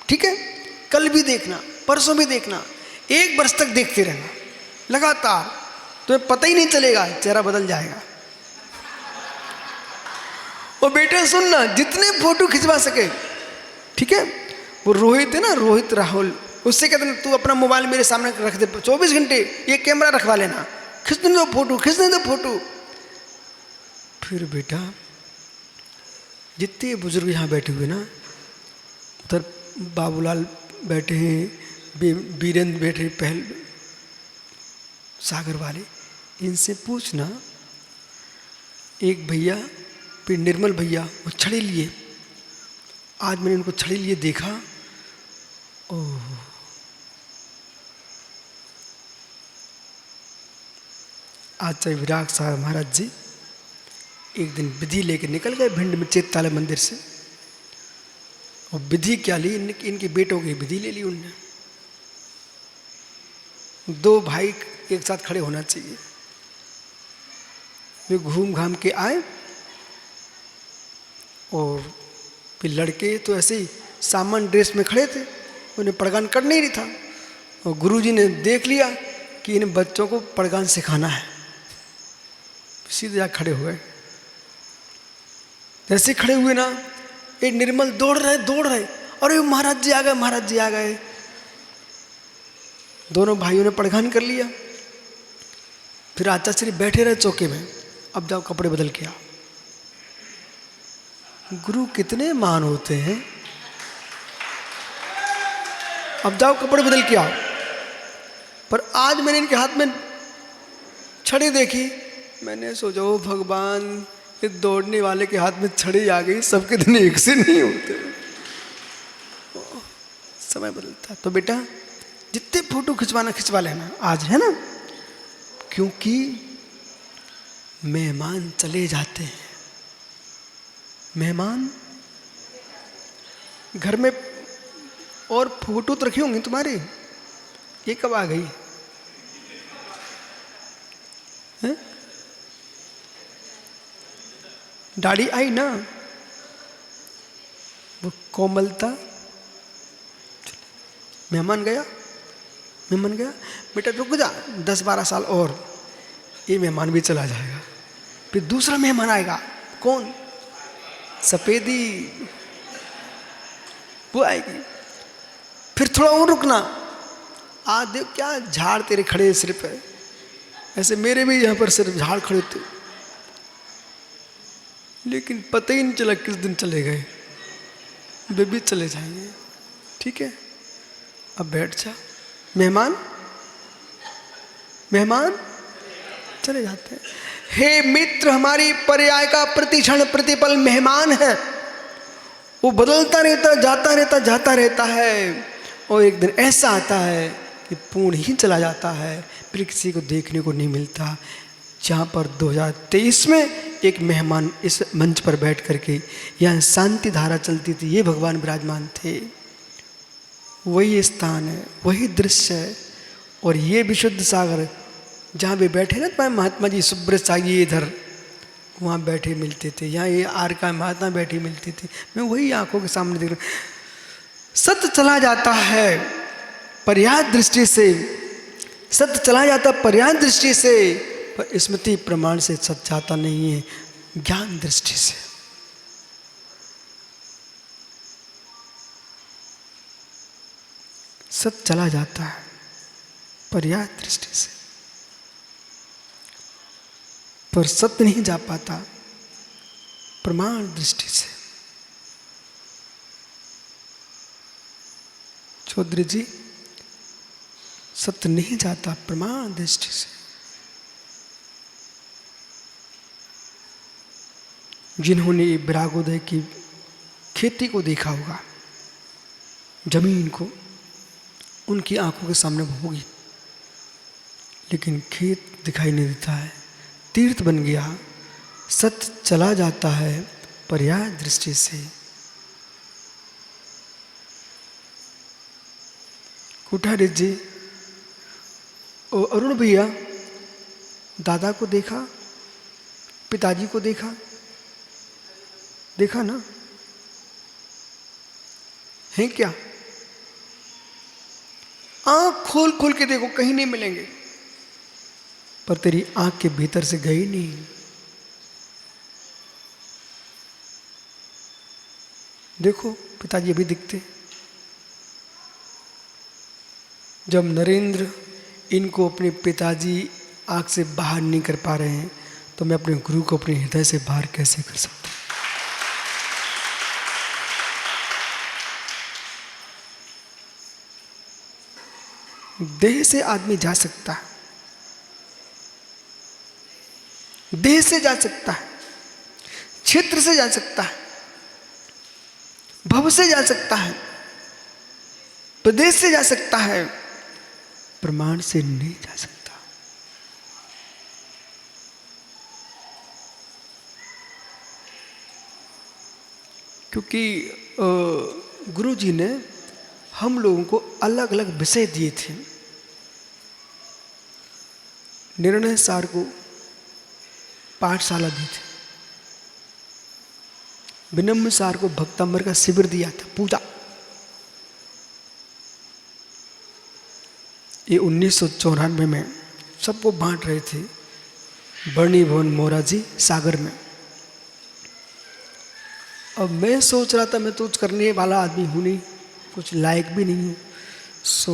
ठीक है? कल भी देखना, परसों भी देखना, 1 वर्ष तक देखते रहना लगातार। तुम्हें पता ही नहीं चलेगा, चेहरा बदल जाएगा। और बेटे सुनना, जितने फोटो खिंचवा सके, ठीक है? वो रोहित है ना, रोहित राहुल, उससे कहते ना, तू अपना मोबाइल मेरे सामने रख दे 24 घंटे, ये कैमरा रखवा लेना, खींचने दो फोटो, खींचने दो फोटो। फिर बेटा, जितने बुजुर्ग यहाँ बैठे हुए ना, उधर बाबूलाल बैठे हैं, बीरेंद्र बैठे, पहल सागर वाले, इनसे पूछना। एक भैया, फिर निर्मल भैया, वो छड़ी लिए। आज मैंने उनको छड़ी लिए देखा। ओह, आचार्य विराग साहब महाराज जी एक दिन विधि लेकर निकल गए भिंड में चेतताले मंदिर से। और विधि क्या ली? इनके बेटों की विधि ले ली उनने। 2 भाई एक साथ खड़े होना चाहिए। वे घूम घाम के आए और फिर लड़के तो ऐसे ही सामान्य ड्रेस में खड़े थे, उन्हें पड़गान कर नहीं रही था। और गुरुजी ने देख लिया कि इन बच्चों को पड़गान सिखाना है, सीधे जा खड़े हुए। जैसे खड़े हुए ना, ये निर्मल दौड़ रहे, अरे महाराज जी आ गए, महाराज जी आ गए। दोनों भाइयों ने पड़गान कर लिया। फिर आचार्य श्री बैठे रहे चौके में, अब जाओ कपड़े बदल के आओ। गुरु कितने महान होते हैं। अब जाओ कपड़े बदल के आओ। पर आज मैंने इनके हाथ में छड़ी देखी, मैंने सोचा ओ भगवान, ये दौड़ने वाले के हाथ में छड़ी आ गई, सबके दिन एक से नहीं होते। समय बदलता। तो बेटा जितने फोटो खिंचवा लेना आज, है ना, क्योंकि मेहमान चले जाते हैं। मेहमान घर में और फोटो तो रखी होंगी तुम्हारी, ये कब आ गई है? दाढ़ी आई ना, वो कोमलता। मेहमान गया, बेटा रुक जा, 10-12 साल और, ये मेहमान भी चला जाएगा। फिर दूसरा मेहमान आएगा, कौन? सफेदी, वो आएगी। फिर थोड़ा और रुकना, आज देख क्या झाड़ तेरे खड़े सिर पे। ऐसे मेरे भी यहाँ पर सिर्फ झाड़ खड़े थे, लेकिन पता ही नहीं चला किस दिन चले गए। वे भी चले जाएंगे, ठीक है? अब बैठ जा। मेहमान मेहमान चले जाते हैं। हे मित्र, हमारी पर्याय का प्रतिक्षण प्रतिपल मेहमान है। वो बदलता रहता, जाता रहता है, और एक दिन ऐसा आता है कि पूर्ण ही चला जाता है, फिर किसी को देखने को नहीं मिलता। जहाँ पर 2023 में एक मेहमान इस मंच पर बैठ करके यहाँ शांति धारा चलती थी, ये भगवान विराजमान थे। वही स्थान है, वही दृश्य है। और ये विशुद्ध सागर जहाँ भी बैठे ना, तुम्हारे महात्मा जी सुब्रत सागी इधर वहाँ बैठे मिलते थे, यहाँ ये आर का महात्मा बैठे मिलते थे। मैं वही आंखों के सामने देख रहा हूँ। सत्य चला जाता है पर्याय दृष्टि से, सत्य चला जाता पर्याय दृष्टि से, पर स्मृति प्रमाण से सत्य जाता नहीं है, ज्ञान दृष्टि से। सत्य चला जाता है पर्याय दृष्टि से, पर सत्य नहीं जा पाता प्रमाण दृष्टि से। चौधरी जी, सत्य नहीं जाता प्रमाण दृष्टि से। जिन्होंने विरागोदय की खेती को देखा होगा, जमीन को, उनकी आंखों के सामने होगी, लेकिन खेत दिखाई नहीं देता है, तीर्थ बन गया। सत्य चला जाता है पर्याय दृष्टि से। कुठारी जी, अरुण भैया, दादा को देखा, पिताजी को देखा, देखा ना है क्या? आंख खोल खोल के देखो, कहीं नहीं मिलेंगे, पर तेरी आंख के भीतर से गई नहीं। देखो पिताजी अभी दिखते। जब नरेंद्र इनको अपने पिताजी आंख से बाहर नहीं कर पा रहे हैं, तो मैं अपने गुरु को अपने हृदय से बाहर कैसे कर सकता हूं? देह से आदमी जा सकता है, देह से जा सकता है, क्षेत्र से जा सकता है, भव से जा सकता है, प्रदेश से जा सकता है, प्रमाण से नहीं जा सकता। क्योंकि गुरु जी ने हम लोगों को अलग अलग विषय दिए थे। निर्णय सार को पाठशाला दी थी, विनम्र सार को भक्तांबर का शिविर दिया था, पूजा। ये 1994 में सबको बांट रहे थे बर्नी भवन मोराजी सागर में। अब मैं सोच रहा था मैं तो कुछ करने वाला आदमी हूँ नहीं, कुछ लायक भी नहीं हूँ, सो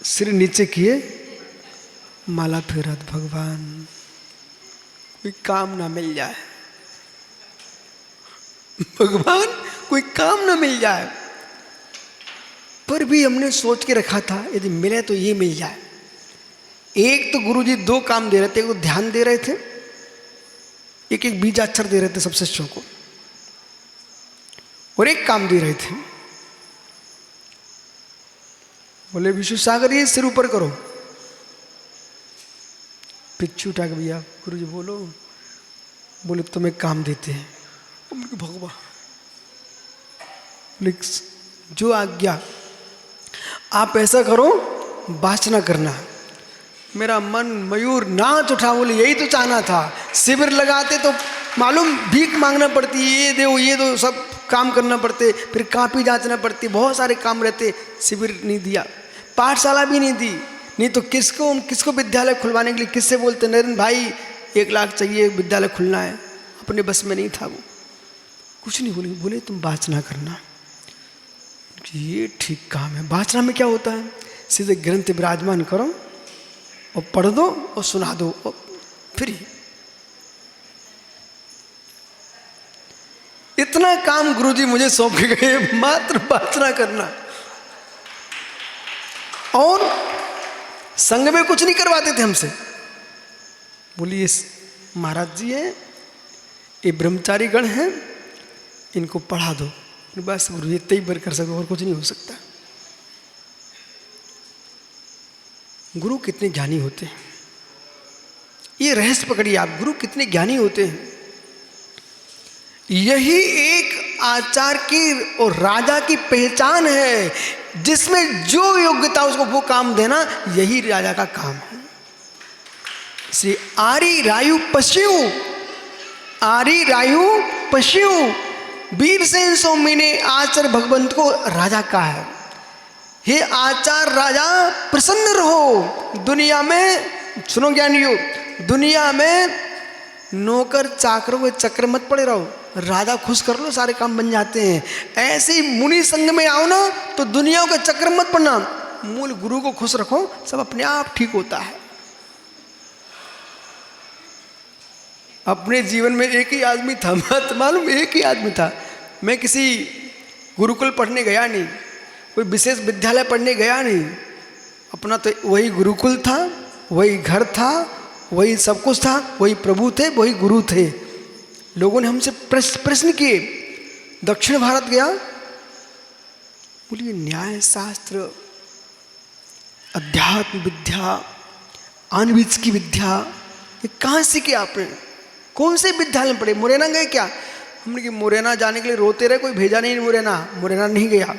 सिर नीचे किए, माला फेरत, भगवान कोई काम ना मिल जाए, भगवान कोई काम ना मिल जाए। पर भी हमने सोच के रखा था यदि मिले तो ये मिल जाए। एक तो गुरुजी 2 काम दे रहे थे, एक तो ध्यान दे रहे थे, एक एक बीजाक्षर दे रहे थे सब शिष्यों को, और एक काम दे रहे थे, बोले विशु सागर ये सिर ऊपर करो। पिच्छू उठा के, भैया गुरुजी बोलो। बोले तुम्हें काम देते हैं। भगवान जो आज्ञा, आप ऐसा करो, वासना करना। मेरा मन मयूर नाच उठा, बोले यही तो चाहना था। शिविर लगाते तो मालूम भीख मांगना पड़ती, ये दो ये दो, सब काम करना पड़ते, फिर कापी जांचना पड़ती, बहुत सारे काम रहते। शिविर नहीं दिया, पाठशाला भी नहीं दी, नहीं तो किसको विद्यालय खुलवाने के लिए किससे बोलते, नरेंद्र भाई 1 लाख चाहिए, विद्यालय खुलना है। अपने बस में नहीं था वो, कुछ नहीं बोले। बोले तुम वाचना करना। ये ठीक काम है। वाचना में क्या होता है, सीधे ग्रंथ विराजमान करो और पढ़ दो और सुना दो और फ्री। इतना काम गुरुजी मुझे सौंप के गए, मात्र वाचना करना। और संग में कुछ नहीं करवाते थे हमसे। बोलिए महाराज जी हैं, ये ब्रह्मचारी गण हैं, इनको पढ़ा दो, बस गुरु जी इतना ही बर कर सको, और कुछ नहीं हो सकता। गुरु कितने ज्ञानी होते हैं, ये रहस्य पकड़िए आप, गुरु कितने ज्ञानी होते हैं। यही एक आचार्य की और राजा की पहचान है, जिसमें जो योग्यता उसको वो काम देना, यही राजा का काम है। श्री आरी रायु पश्यु, आरी रायु पश्यु, वीरसेन स्वामी ने आचार्य भगवंत को राजा कहा है। हे आचार्य राजा प्रसन्न रहो, दुनिया में सुनो ज्ञानियों, दुनिया में नौकर चाकरों के चक्कर मत पड़े रहो, राजा खुश कर लो सारे काम बन जाते हैं। ऐसे ही मुनि संग में आओ ना तो दुनिया के चक्कर मत पड़ना, मूल गुरु को खुश रखो, सब अपने आप ठीक होता है। अपने जीवन में एक ही आदमी था, मत मालूम, एक ही आदमी था। मैं किसी गुरुकुल पढ़ने गया नहीं, कोई विशेष विद्यालय पढ़ने गया नहीं, अपना तो वही गुरुकुल था, वही घर था, वही सब कुछ था, वही प्रभु थे, वही गुरु थे। लोगों ने हमसे प्रश्न किए, दक्षिण भारत गया, बोलिए न्याय शास्त्र, अध्यात्म विद्या, आणविक की विद्या, ये कहाँ सीखे आपने, कौन से विद्यालय में पढ़े, मुरैना गए क्या? हमने कि मुरैना जाने के लिए रोते रहे, कोई भेजा नहीं मुरैना, मुरैना नहीं गया।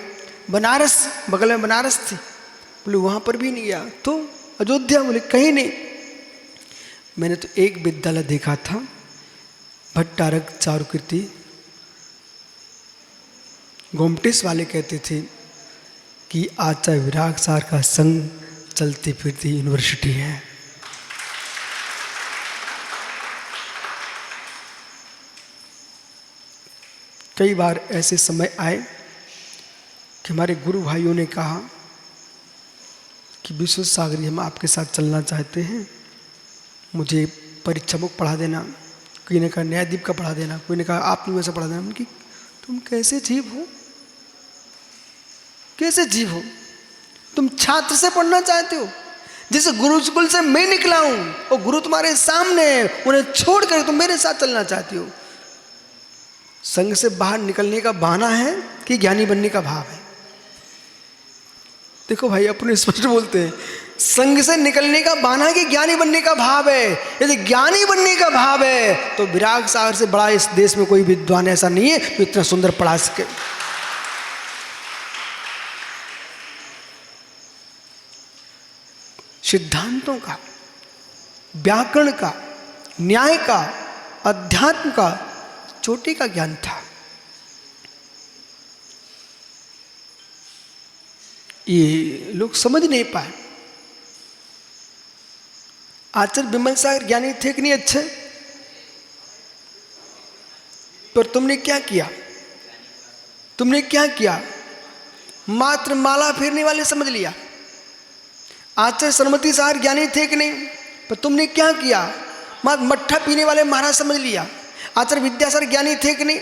बनारस, बगल में बनारस थी, बोले वहाँ पर भी नहीं गया। तो अयोध्या, बोले कहीं नहीं। मैंने तो एक विद्यालय देखा था, भट्टारक चारुकीर्ति, गोमटेश वाले कहते थे कि आचार्य विराग सार का संग चलती फिरती यूनिवर्सिटी है। कई बार ऐसे समय आए कि हमारे गुरु भाइयों ने कहा कि विशुद्ध सागर जी हम आपके साथ चलना चाहते हैं, मुझे परीक्षा बुक पढ़ा देना। कोई ने कहा न्यायदीप का पढ़ा देना, कोई ने कहा आपने वैसा पढ़ा देना। उनकी तुम कैसे जीव हो, कैसे जीव हो, तुम छात्र से पढ़ना चाहते हो? जिस गुरुकुल से मैं निकला हूं वो गुरु तुम्हारे सामने है, उन्हें छोड़कर तुम मेरे साथ चलना चाहती हो। संघ से बाहर निकलने का बहाना है कि ज्ञानी बनने का भाव है? देखो भाई, अपने स्पष्ट बोलते हैं, संघ से निकलने का बहाना है कि ज्ञानी बनने का भाव है। यदि ज्ञानी बनने का भाव है तो विराग सागर से बड़ा इस देश में कोई विद्वान ऐसा नहीं है जो इतना सुंदर पढ़ा सके। सिद्धांतों का, व्याकरण का, न्याय का, अध्यात्म का चोटी का ज्ञान था। ये लोग समझ नहीं पाए। आचार्य विमल सागर ज्ञानी थे कि नहीं अच्छे, पर तुमने क्या किया, तुमने क्या किया? मात्र माला फेरने वाले समझ लिया। आचार्य सरमती सागर ज्ञानी थे कि नहीं, पर तुमने क्या किया? मात्र मट्ठा पीने वाले महाराज समझ लिया। आचार्य विद्यासागर ज्ञानी थे कि नहीं,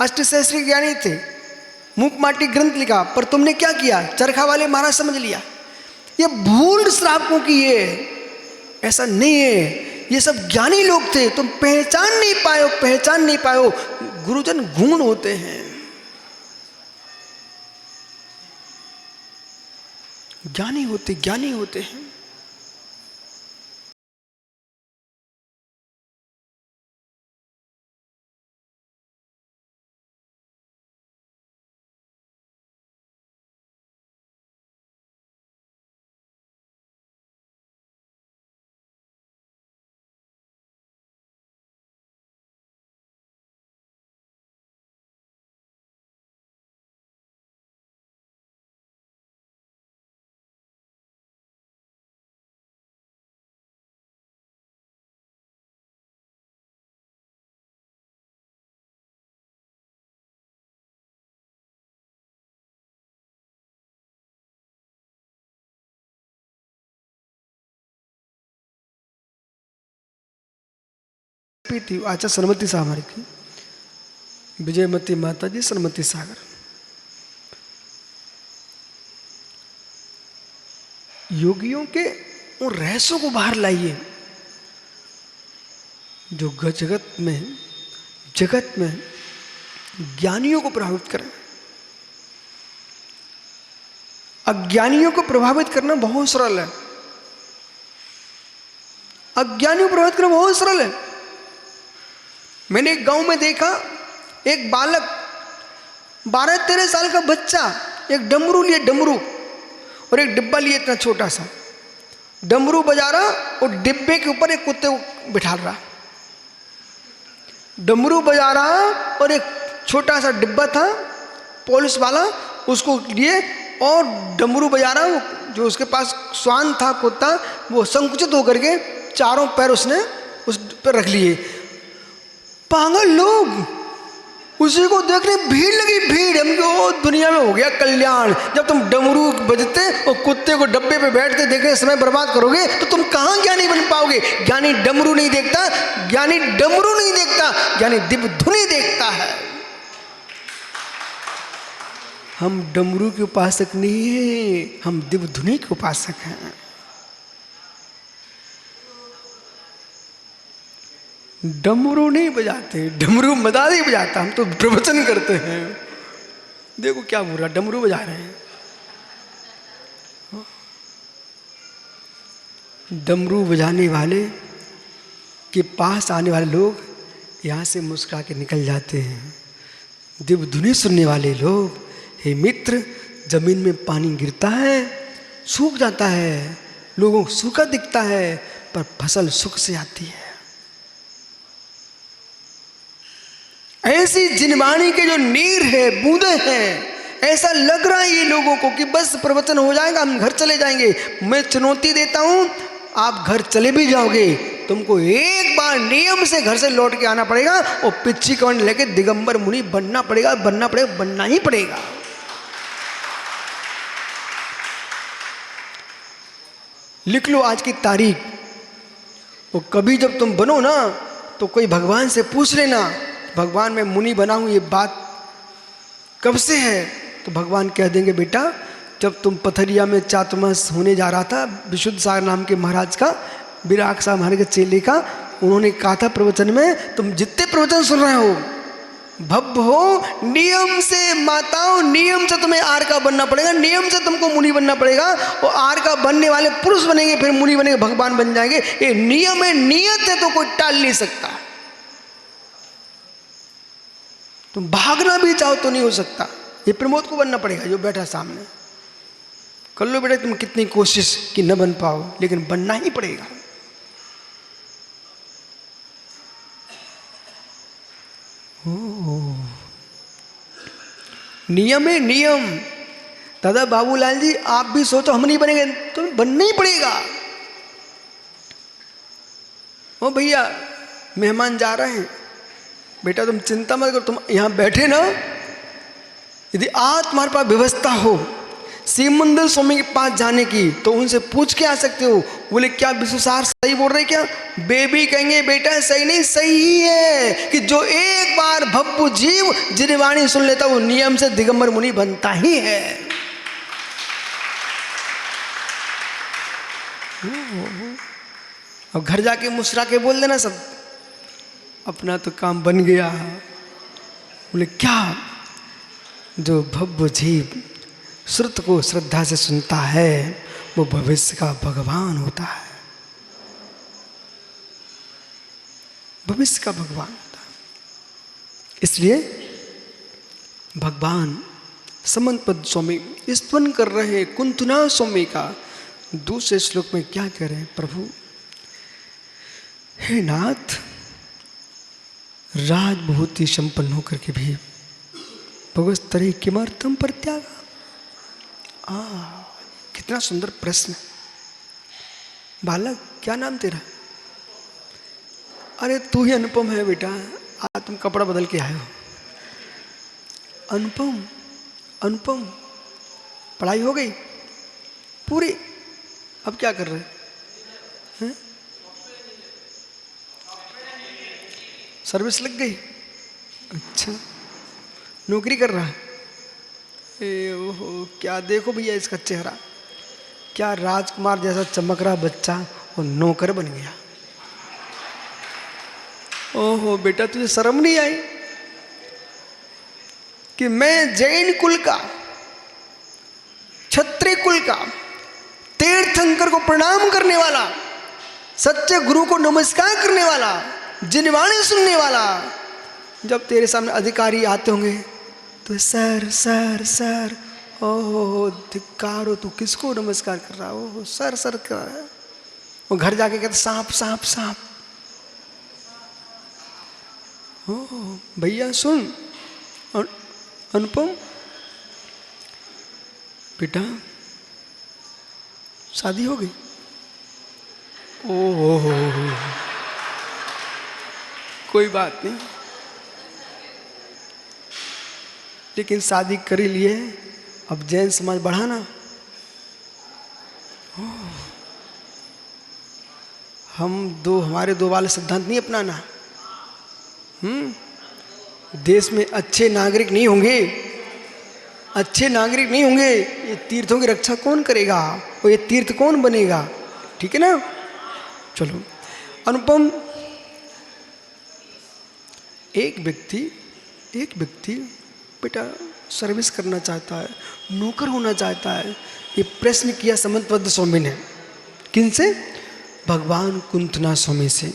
अष्टशास्त्री ज्ञानी थे, मूक माटी ग्रंथ लिखा, पर तुमने क्या किया? चरखा वाले महाराज समझ लिया। ये भूल श्रावकों की है, ऐसा नहीं है। ये सब ज्ञानी लोग थे, तुम पहचान नहीं पाए हो, पहचान नहीं पाए हो। गुरुजन गुण होते हैं, ज्ञानी होते, ज्ञानी होते हैं। थी आचार्य सरमती साहब हमारी की, विजयमती माता जी सरमती सागर। योगियों के उन रहस्यों को बाहर लाइए जो जगत में ज्ञानियों को प्रभावित करें। अज्ञानियों को प्रभावित करना बहुत सरल है। अज्ञानियों को प्रभावित करना बहुत सरल है। मैंने एक गांव में देखा, एक बालक 12-13 साल का बच्चा एक डमरू लिए, डमरू और एक डिब्बा लिए इतना छोटा सा, डमरू बजा रहा और डिब्बे के ऊपर एक कुत्ते को बिठा रहा। डमरू बजा रहा और एक छोटा सा डिब्बा था पॉलिश वाला, उसको लिए और डमरू बजा रहा। जो उसके पास श्वान था कुत्ता, वो संकुचित होकर के चारों पैर उसने उस पर रख लिए। पागल लोग, उसी को देखने भीड़ लगी, भीड़। हम ओ दुनिया में हो गया कल्याण। जब तुम डमरू बजते और कुत्ते को डब्बे पे बैठते देखने समय बर्बाद करोगे तो तुम कहाँ ज्ञानी बन पाओगे। ज्ञानी डमरू नहीं देखता, ज्ञानी डमरू नहीं देखता, ज्ञानी दिव्य धुनी देखता है। हम डमरू के उपासक नहीं हैं, हम दिव्य धुनी के उपासक हैं। डमरू नहीं बजाते, डमरू मदार ही बजाता। हम तो प्रवचन करते हैं। देखो क्या बुरा, डमरू बजा रहे हैं। डमरू बजाने वाले के पास आने वाले लोग यहाँ से मुस्कुरा के निकल जाते हैं। दिव्य धुनी सुनने वाले लोग, हे मित्र, जमीन में पानी गिरता है, सूख जाता है, लोगों को सूखा दिखता है, पर फसल सुख से आती है। ऐसी जिनवाणी के जो नीर है, बूंदे हैं, ऐसा लग रहा है ये लोगों को कि बस प्रवचन हो जाएगा, हम घर चले जाएंगे। मैं चुनौती देता हूं, आप घर चले भी जाओगे, तुमको एक बार नियम से घर से लौट के आना पड़ेगा और पिच्ची कवंड लेके दिगंबर मुनि बनना पड़ेगा, बनना ही पड़ेगा। लिख लो आज की तारीख। वो कभी जब तुम बनो ना तो कोई भगवान से पूछ लेना, भगवान मैं मुनि बना हूं, ये बात कब से है? तो भगवान कह देंगे, बेटा जब तुम पथरिया में चातुर्मास होने जा रहा था, विशुद्ध सागर नाम के महाराज का, विराग साहब हमारे के चेले का, उन्होंने कहा था प्रवचन में, तुम जितने प्रवचन सुन रहे हो, भव्य हो, नियम से माताओं, नियम से तुम्हें आर का बनना पड़ेगा, नियम से तुमको मुनि बनना पड़ेगा। और आर का बनने वाले पुरुष बनेंगे, फिर मुनि बनेंगे, भगवान बन जाएंगे। ये नियम है, नियत है, तो कोई टाल नहीं सकता। तुम भागना भी चाहो तो नहीं हो सकता। ये प्रमोद को बनना पड़ेगा जो बैठा सामने। कर लो बेटा तुम कितनी कोशिश कि न बन पाओ, लेकिन बनना ही पड़ेगा। नियम है, नियम। दादा बाबूलाल जी आप भी सोचो, हम नहीं बनेंगे, तो बनना ही पड़ेगा। ओ भैया मेहमान जा रहे हैं, बेटा तुम चिंता मत करो, तुम यहां बैठे ना, यदि आज तुम्हारे पास व्यवस्था हो शिवमंदिर स्वामी के पास जाने की, तो उनसे पूछ के आ सकते हो। बोले क्या विश्वसार सही बोल रहे क्या? बेबी कहेंगे बेटा सही नहीं, सही ही है कि जो एक बार भव्य जीव जिनवाणी सुन लेता वो नियम से दिगंबर मुनि बनता ही है। अब घर जाके मुस्कुरा के बोल देना सब, अपना तो काम बन गया। बोले क्या? जो भव्य जीव श्रुत को श्रद्धा से सुनता है वो भविष्य का भगवान होता है, भविष्य का भगवान होता है। इसलिए भगवान समंत पद स्वामी स्तवन कर रहे हैं कुंतुना स्वामी का। दूसरे श्लोक में क्या कह रहे हैं प्रभु? हे नाथ, राजभूति संपन्न होकर के भी भगवस्तरे किमर्थम परित्यागा। कितना सुंदर प्रश्न। बालक क्या नाम तेरा? अरे तू ही अनुपम है बेटा, आज तुम कपड़ा बदल के आए हो। अनुपम, अनुपम। पढ़ाई हो गई पूरी? अब क्या कर रहे हैं? सर्विस लग गई? अच्छा, नौकरी कर रहा है? ओहो क्या, देखो भैया इसका चेहरा, क्या राजकुमार जैसा चमक रहा बच्चा वो नौकर बन गया। ओहो बेटा, तुझे शर्म नहीं आई कि मैं जैन कुल का, क्षत्रिय कुल का, तीर्थंकर को प्रणाम करने वाला, सच्चे गुरु को नमस्कार करने वाला, जिनवाणी सुनने वाला, जब तेरे सामने अधिकारी आते होंगे तो सर सर सर, ओहो धिक्कार हो, तू किसको नमस्कार कर रहा? ओहो सर सर कर रहा है। वो घर जाके कहते सांप सांप सांप। ओहो भैया सुन, अनुपम बेटा शादी हो गई? ओहो कोई बात नहीं, लेकिन शादी कर ही लिए, अब जैन समाज बढ़ाना। हमारे दो वाले सिद्धांत नहीं अपनाना। देश में अच्छे नागरिक नहीं होंगे, अच्छे नागरिक नहीं होंगे, ये तीर्थों की रक्षा कौन करेगा? और ये तीर्थ कौन बनेगा? ठीक है ना? चलो अनुपम, एक व्यक्ति बेटा सर्विस करना चाहता है, नौकर होना चाहता है। ये प्रश्न किया समंतपद स्वामी ने। किनसे? भगवान कुंथनाथ स्वामी से।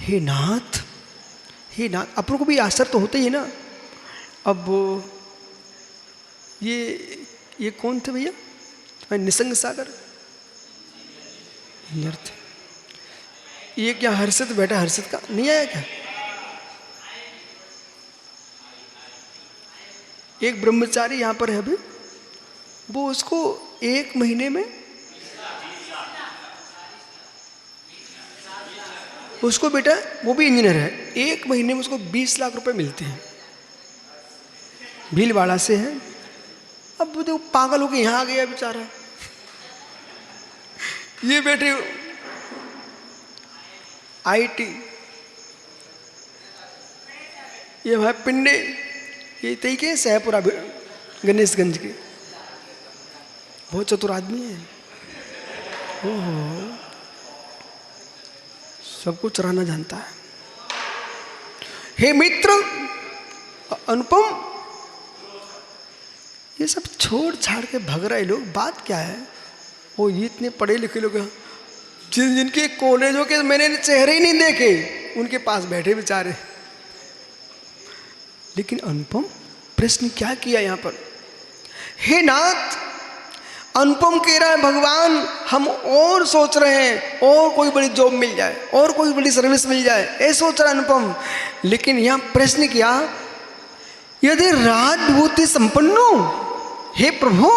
हे नाथ, अपन को भी आश्चर्य तो होता ही है ना। अब ये कौन थे भैया? निसंग सागर थे। ये क्या हर्षित बेटा, हर्षित का नहीं आया क्या? एक ब्रह्मचारी यहाँ पर है अभी, वो उसको 1 महीने में, उसको बेटा वो भी इंजीनियर है, 1 महीने में उसको 20 लाख रुपए मिलते हैं, भीलवाड़ा से है। अब वो देखो पागल होकर यहाँ आ गया बेचारा। ये बेटे IT, ये भाई पिंडे, ये तई के सहपुरा गणेशगंज के, बहुत चतुर आदमी है। ओहो सबको चराना जानता है। हे मित्र अनुपम, ये सब छोड़ छाड़ के भग रहे लोग, बात क्या है? वो ये इतने पढ़े लिखे लोग जिनके कॉलेजों के मैंने चेहरे ही नहीं देखे, उनके पास बैठे बेचारे। लेकिन अनुपम प्रश्न क्या किया यहाँ पर? हे नाथ, अनुपम कह रहा है भगवान हम और सोच रहे हैं, और कोई बड़ी जॉब मिल जाए, और कोई बड़ी सर्विस मिल जाए, ऐसा सोच रहा है अनुपम। लेकिन यहाँ प्रश्न किया, यदि राजभूति संपन्नो, हे प्रभु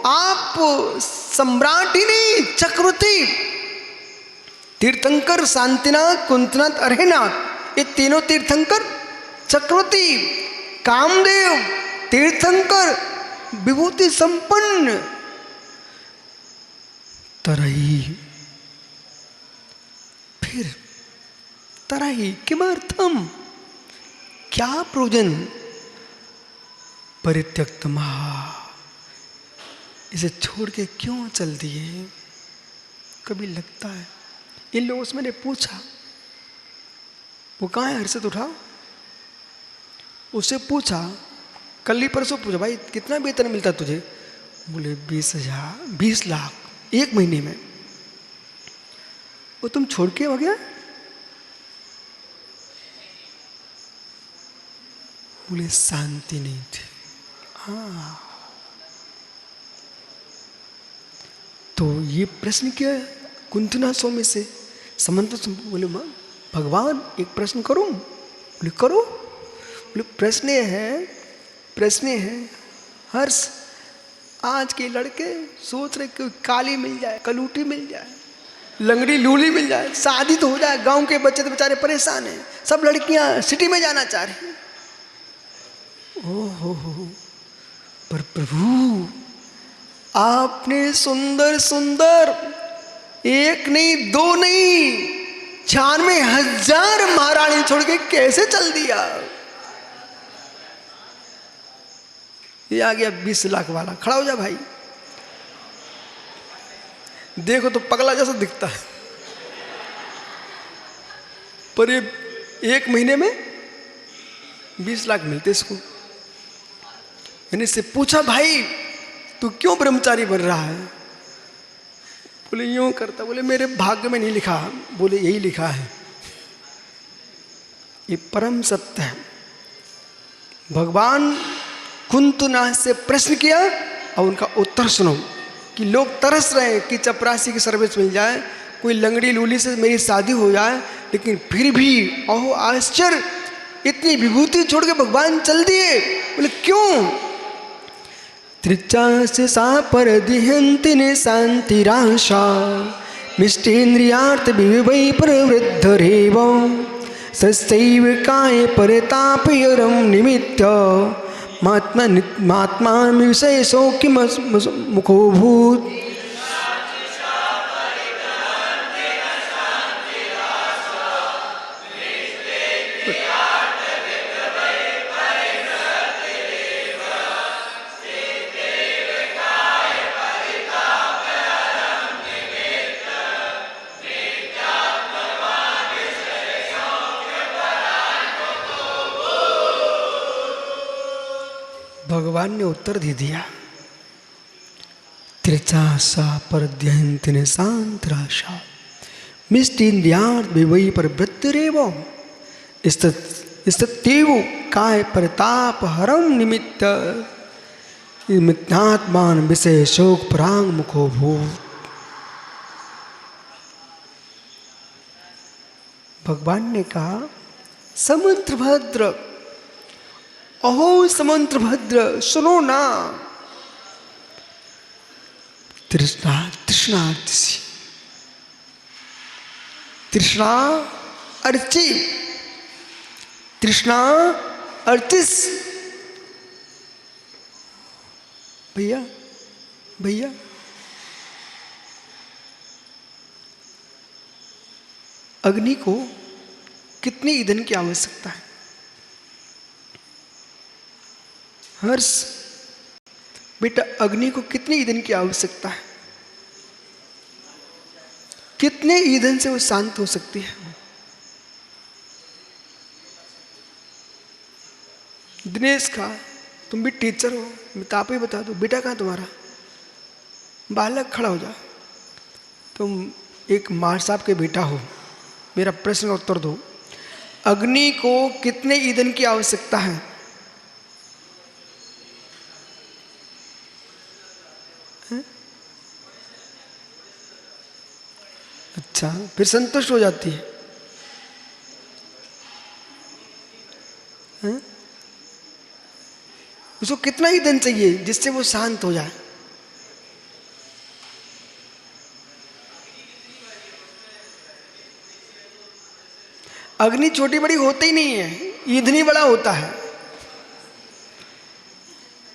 आप सम्राट ही नहीं, चक्रवर्ती, तीर्थंकर, शांतिनाथ, कुंतनाथ, अरहनाथ, ये तीनों तीर्थंकर, चक्रवर्ती, कामदेव, तीर्थंकर, विभूति संपन्न, तरही, फिर तरही किमर्थम, क्या प्रयोजन? परित्यक्तमा, इसे छोड़ के क्यों चल दिए? कभी लगता है इन लोगों से मैंने पूछा, वो कहाँ है? हर्षित उठा, उससे पूछा, कल ही परसों पूछा, भाई कितना वेतन मिलता तुझे? बोले 20,000, 20 लाख 1 महीने में। वो तुम छोड़ के हो गया? बोले शांति नहीं थी। हाँ, तो ये प्रश्न किया कुंतनाथ स्वामी से। समंत बोले भगवान एक प्रश्न करूं? बोले करो। बोले प्रश्न है हर्ष, आज के लड़के सोच रहे कि काली मिल जाए, कलूटी मिल जाए, लंगड़ी लूली मिल जाए, शादी तो हो जाए। गांव के बच्चे तो बेचारे परेशान हैं, सब लड़कियां सिटी में जाना चाह रही हैं। ओहो, पर प्रभु आपने सुंदर सुंदर 1 नहीं 2 नहीं 96,000 महारानी छोड़ के कैसे चल दिया? ये आ गया 20 लाख वाला, खड़ा हो जा भाई। देखो तो पगला जैसा दिखता है, पर ये 1 महीने में 20 लाख मिलते इसको। मैंने इससे पूछा, भाई तू क्यों ब्रह्मचारी बन रहा है? बोले यूं करता। बोले मेरे भाग्य में नहीं लिखा। बोले यही लिखा है। ये परम सत्य है। भगवान कुंतुनाथ से प्रश्न किया और उनका उत्तर सुनो कि लोग तरस रहे हैं कि चपरासी की सर्विस मिल जाए, कोई लंगड़ी लूली से मेरी शादी हो जाए, लेकिन फिर भी ओहो आश्चर्य, इतनी विभूति छोड़ के भगवान चल दिए। बोले क्यों? त्रिचास सा पर दिहंति ने शांतिराशा मिष्टेन्द्रियार्थ विवै प्रवृद्ध रेव सस्तैव काय परतापयरम निमित्त महात्मा विषय सौख्य मुखो भूत। भगवान ने उत्तर दे दिया, त्रिचासा परद्यंत ने शांतराशा मिष्टेन्द्रियार्थ विवै प्रवृत्तिरेव स्तत्येव काय परताप हरम निमित्त मिथ्यात्मान विषय शोक परांग मुखो भूत। भगवान ने कहा, समुद्र भद्र, अहो समुद्र भद्र, सुनो ना। तृष्णा तृष्णा अर्ची, तृष्णा अर्ची, तृष्णा अर्चिस। भैया भैया अग्नि को कितने ईंधन की आवश्यकता है? हर्ष बेटा, अग्नि को कितने ईंधन की आवश्यकता है? कितने ईंधन से वो शांत हो सकती है? दिनेश का, तुम भी टीचर हो, मैं तो आप ही बता दो, बेटा कहाँ तुम्हारा? बालक खड़ा हो जा। तुम एक मार साहब के बेटा हो, मेरा प्रश्न का उत्तर दो। अग्नि को कितने ईंधन की आवश्यकता है? अच्छा, फिर संतुष्ट हो जाती है? उसको कितना ईंधन चाहिए जिससे वो शांत हो जाए? अग्नि छोटी बड़ी होती ही नहीं है, ईंधन ही बड़ा होता है।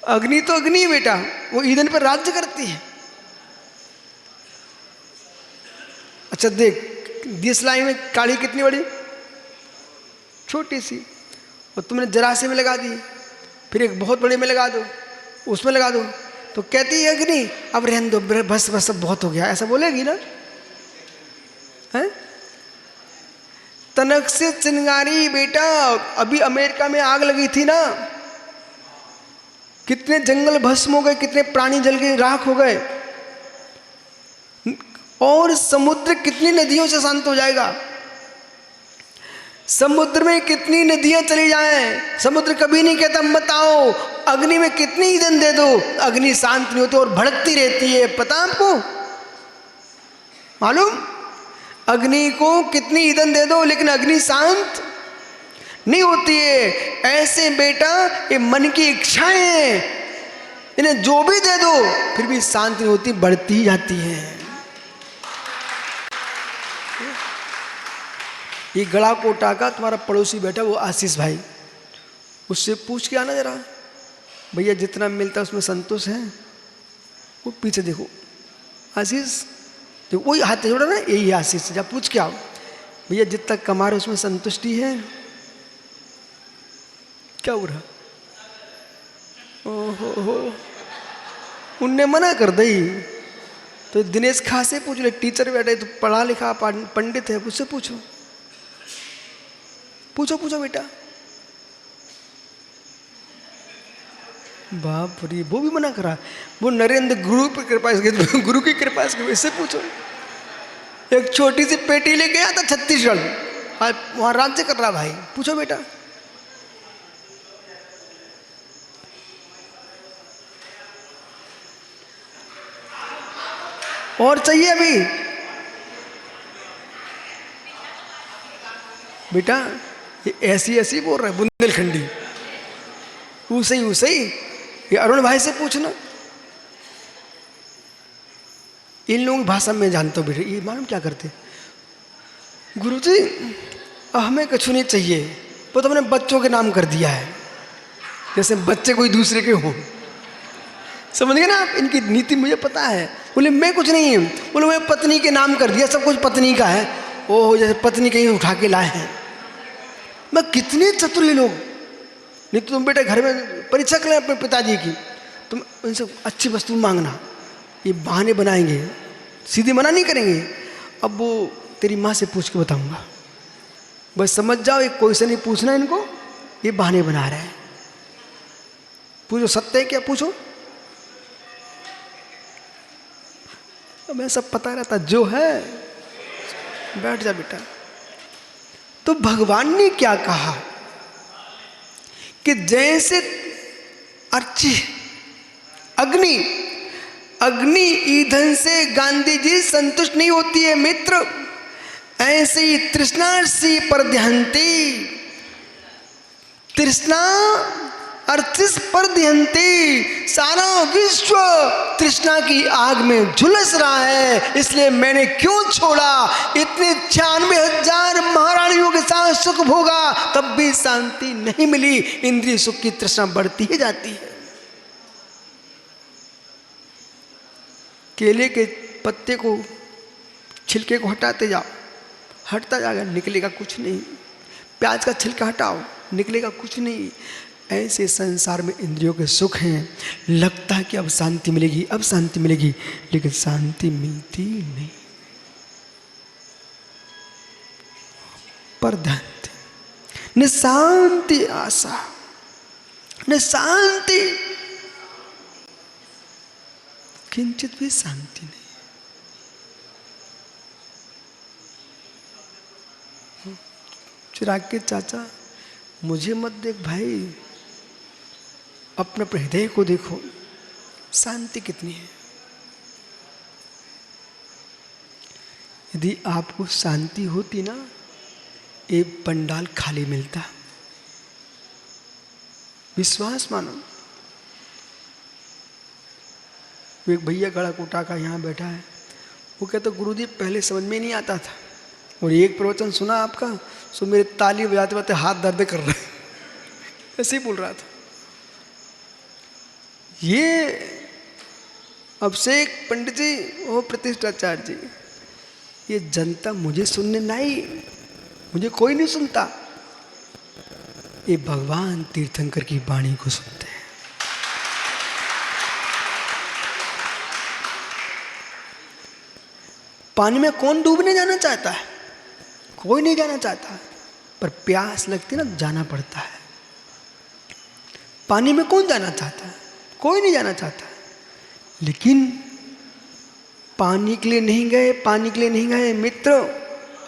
अग्नि तो अग्नि है बेटा, वो ईंधन पर राज्य करती है। अच्छा देख, दियसलाई में काढ़ी कितनी बड़ी, छोटी सी, और तुमने जरा से में लगा दी, फिर एक बहुत बड़े में लगा दो, उसमें लगा दो, तो कहती है अग्नि अब रहने दो, बस बस अब बहुत हो गया, ऐसा बोलेगी ना? है तनक से चिंगारी बेटा, अभी अमेरिका में आग लगी थी ना, कितने जंगल भस्म हो गए, कितने प्राणी जल के राख हो गए, और समुद्र कितनी नदियों से शांत हो जाएगा? समुद्र में कितनी नदियां चली जाएं, समुद्र कभी नहीं कहता मत आओ। अग्नि में कितनी ईंधन दे दो, अग्नि शांत नहीं होती और भड़कती रहती है। पता आपको, मालूम? अग्नि को कितनी ईंधन दे दो लेकिन अग्नि शांत नहीं होती है। ऐसे बेटा ये मन की इच्छाएं हैं, इन्हें जो भी दे दो फिर भी शांत नहीं होती, बढ़ती ही जाती है। ये गड़ा कोटा का तुम्हारा पड़ोसी बैठा, वो आशीष भाई, उससे पूछ के आना जरा, भैया जितना मिलता है उसमें संतोष है? वो पीछे देखो, आशीष देखो, वही हाथ जोड़ा ना, यही है आशीष। जब पूछ के आओ, भैया जितना कमा रहे उसमें संतुष्टि है? क्या हो रहा? ओहो, उनने मना कर दी, तो दिनेश खा से पूछ ले, टीचर बैठे तो पढ़ा लिखा पंडित है, उससे पूछो पूछो पूछो बेटा। बाप रे, वो भी मना करा। वो नरेंद्र गुरु की कृपा से, गुरु की कृपा से, इससे पूछो। एक छोटी सी पेटी ले गया था छत्तीसगढ़, वहां राज्य कर रहा भाई, पूछो बेटा। और चाहिए अभी बेटा? ये ऐसी ऐसी बोल रहा है बुंदेलखंडी, उसे ही ये अरुण भाई से पूछना, इन लोगों की भाषा में जानता हूँ बेटा। ये मालूम क्या करते, गुरुजी हमें कुछ नहीं चाहिए, वो तो हमने बच्चों के नाम कर दिया है, जैसे बच्चे कोई दूसरे के हो। समझ गए ना आप? इनकी नीति मुझे पता है। बोले मैं कुछ नहीं हूँ, बोले मैं पत्नी के नाम कर दिया, सब कुछ पत्नी का है। ओह, जैसे पत्नी कहीं उठा के लाए हैं। मैं कितने चतुर ये लोग। नहीं तो तुम बेटा घर में परीक्षा कर लें अपने पिताजी की, तुम उनसे अच्छी वस्तु मांगना, ये बहाने बनाएंगे, सीधे मना नहीं करेंगे। अब वो तेरी माँ से पूछ के बताऊंगा, बस समझ जाओ, एक कोई से नहीं पूछना इनको, ये बहाने बना रहे हैं। पूछो सत्य है क्या, पूछो। मैं सब पता रहता जो है। बैठ जा बेटा। तो भगवान ने क्या कहा कि जैसे अर्ची अग्नि, अग्नि ईंधन से गांधी जी संतुष्ट नहीं होती है मित्र, ऐसे ही तृष्णार्षि पर ध्यानती, तृष्णा अर्चिस पर ध्यानती, सारा विश्व तृष्णा की आग में झुलस रहा है। इसलिए मैंने क्यों छोड़ा, इतने 96,000 महारानियों के साथ सुख भोगा, तब भी शांति नहीं मिली। इंद्रिय सुख की तृष्णा बढ़ती ही जाती है। केले के पत्ते को, छिलके को हटाते जाओ, हटता जाएगा, निकलेगा कुछ नहीं। प्याज का छिलका हटाओ, निकलेगा कुछ नहीं। ऐसे संसार में इंद्रियों के सुख हैं, लगता है कि अब शांति मिलेगी, अब शांति मिलेगी, लेकिन शांति मिलती नहीं। पर ध्यान दे, न शांति आशा, न शांति, किंचित भी शांति नहीं। चिराग के चाचा, मुझे मत देख भाई, अपने हृदय को देखो, शांति कितनी है। यदि आपको शांति होती ना, एक पंडाल खाली मिलता। विश्वास मानो। एक भैया गड़ा कोटा का यहाँ बैठा है, वो कहता गुरुजी पहले समझ में नहीं आता था, और एक प्रवचन सुना आपका, सो मेरे ताली बजाते बजाते हाथ दर्द कर रहे, ऐसे ही बोल रहा था। ये अभिषेक पंडित जी, वो प्रतिष्ठाचार्य जी, ये जनता मुझे सुनने नहीं, मुझे कोई नहीं सुनता, ये भगवान तीर्थंकर की वाणी को सुनते हैं। पानी में कौन डूबने जाना चाहता है? कोई नहीं जाना चाहता, पर प्यास लगती ना, जाना पड़ता है। पानी में कौन जाना चाहता है? कोई नहीं जाना चाहता। लेकिन पानी के लिए नहीं गए, पानी के लिए नहीं गए मित्र,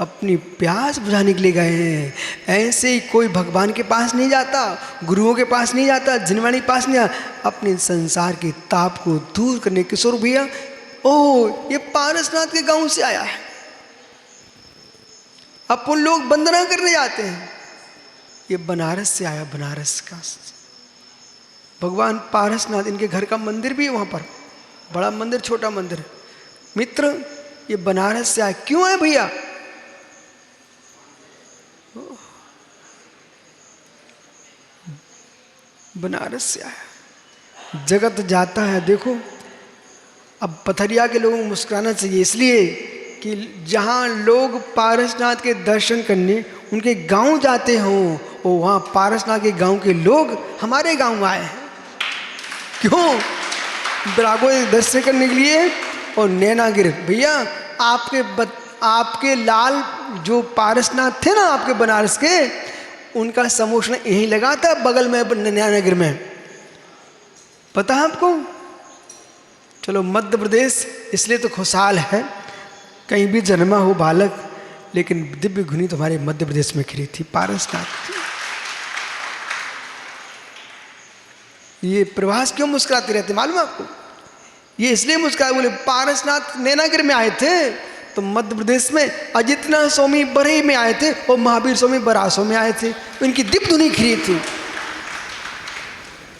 अपनी प्यास बुझाने के लिए गए हैं। ऐसे ही कोई भगवान के पास नहीं जाता, गुरुओं के पास नहीं जाता, जिनवाणी के पास नहीं जाता, अपने संसार के ताप को दूर करने। किशोर भैया, ओह ये पारसनाथ के गांव से आया है, अपन लोग वंदना करने जाते हैं, ये बनारस से आया, बनारस का भगवान पारसनाथ, इनके घर का मंदिर भी है वहां पर, बड़ा मंदिर छोटा मंदिर। मित्र ये बनारस से आया, क्यों आए भैया? बनारस से आया। जगत जाता है, देखो अब पथरिया के लोगों को मुस्कुराना चाहिए, इसलिए कि जहाँ लोग पारसनाथ के दर्शन करने उनके गांव जाते हों, वो वहाँ पारसनाथ के गांव के लोग हमारे गांव आए हैं। क्यों? बराबर दर्शन करने के लिए, और नैनागिर। भैया आपके लाल जो पारसनाथ थे ना आपके बनारस के, उनका समोषण यहीं लगा था बगल में नैनागिर में, पता है आपको? चलो मध्य प्रदेश इसलिए तो खुशहाल है, कहीं भी जन्मा हो बालक, लेकिन दिव्य घुनी तुम्हारे मध्य प्रदेश में खिली थी, पारसनाथ थी। ये प्रवास क्यों मुस्कुराते रहते मालूम आपको? ये इसलिए मुस्कुराए, बोले पारसनाथ नैनागिर में आए थे तो मध्य प्रदेश में अजितना स्वामी बरही में आए थे और महावीर स्वामी बरासों में आए थे, इनकी दीप धुनी खिली थी।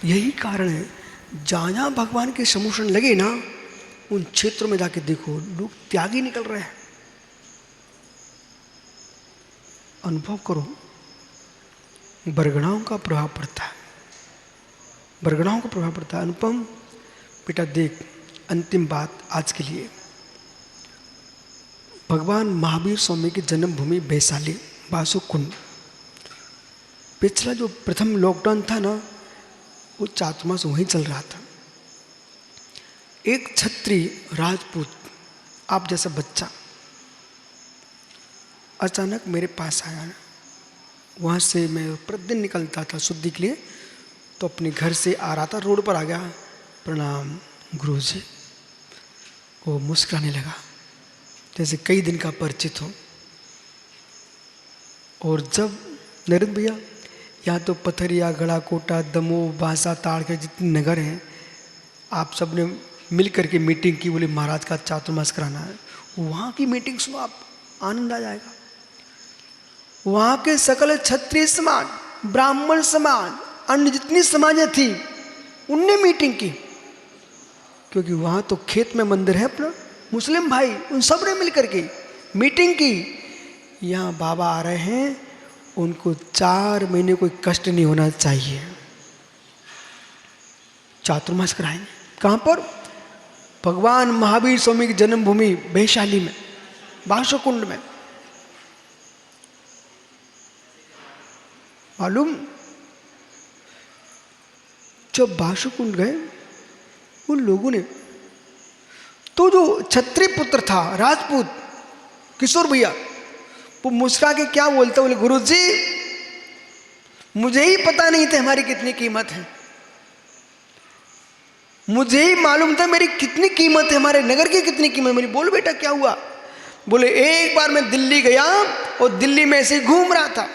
यही कारण है जहाँ भगवान के समोषण लगे ना, उन क्षेत्रों में जाके देखो लोग त्यागी निकल रहे हैं। अनुभव करो, बरगणाओं का प्रभाव पड़ता है, बरगणाओं का प्रभाव पड़ता है। अनुपम बेटा देख, अंतिम बात आज के लिए, भगवान महावीर स्वामी की जन्मभूमि वैशाली बासुकुंड, पिछला जो प्रथम लॉकडाउन था ना, वो चातुर्मास वहीं चल रहा था। एक क्षत्रिय राजपूत आप जैसा बच्चा अचानक मेरे पास आया। वहाँ से मैं प्रतिदिन निकलता था शुद्धि के लिए, तो अपने घर से आ रहा था, रोड पर आ गया, प्रणाम गुरुजी। वो मुस्कुराने लगा जैसे कई दिन का परिचित हो। और जब नरेंद्र भैया यहाँ तो पथरिया, गड़ाकोटा, दमोह, बांसा, ताड़ के जितने नगर हैं, आप सब ने मिल करके मीटिंग की, बोले महाराज का चातुर्मास कराना है। वहाँ की मीटिंग सुनो, आप आनंद आ जाएगा। वहाँ के सकल क्षत्रिय समाज, ब्राह्मण समाज, अन्य जितनी समाजें थी, उनने मीटिंग की, क्योंकि वहाँ तो खेत में मंदिर है अपना, मुस्लिम भाई उन सब ने मिल करके मीटिंग की। यहाँ बाबा आ रहे हैं, उनको 4 महीने कोई कष्ट नहीं होना चाहिए, चातुर्मास कराएंगे। कहाँ पर? भगवान महावीर स्वामी की जन्मभूमि वैशाली में, बासुकुंड में। मालूम, जब बासुकुंड गए उन लोगों ने, तो जो क्षत्रिय पुत्र था राजपूत किशोर भैया, वो मुस्कुरा के क्या बोलते, बोले गुरुजी मुझे ही पता नहीं था हमारी कितनी कीमत है, मुझे ही मालूम था मेरी कितनी कीमत है, हमारे नगर की कितनी कीमत। मेरी बोल बेटा क्या हुआ? बोले एक बार मैं दिल्ली गया और दिल्ली में ऐसे घूम रहा था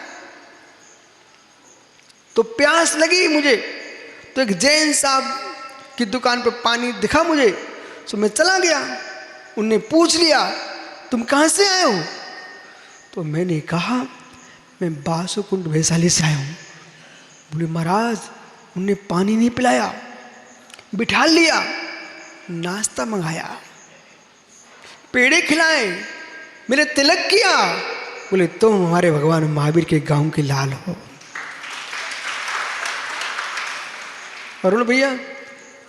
तो प्यास लगी मुझे, तो एक जैन साहब की दुकान पर पानी दिखा मुझे, तो मैं चला गया। उनने पूछ लिया तुम कहाँ से आए हो? तो मैंने कहा मैं बासुकुंड वैशाली से आया हूँ। बोले महाराज, उनने पानी नहीं पिलाया, बिठा लिया, नाश्ता मंगाया, पेड़े खिलाए, मेरे तिलक किया। बोले तुम हमारे भगवान महावीर के गांव के लाल हो। अरुण भैया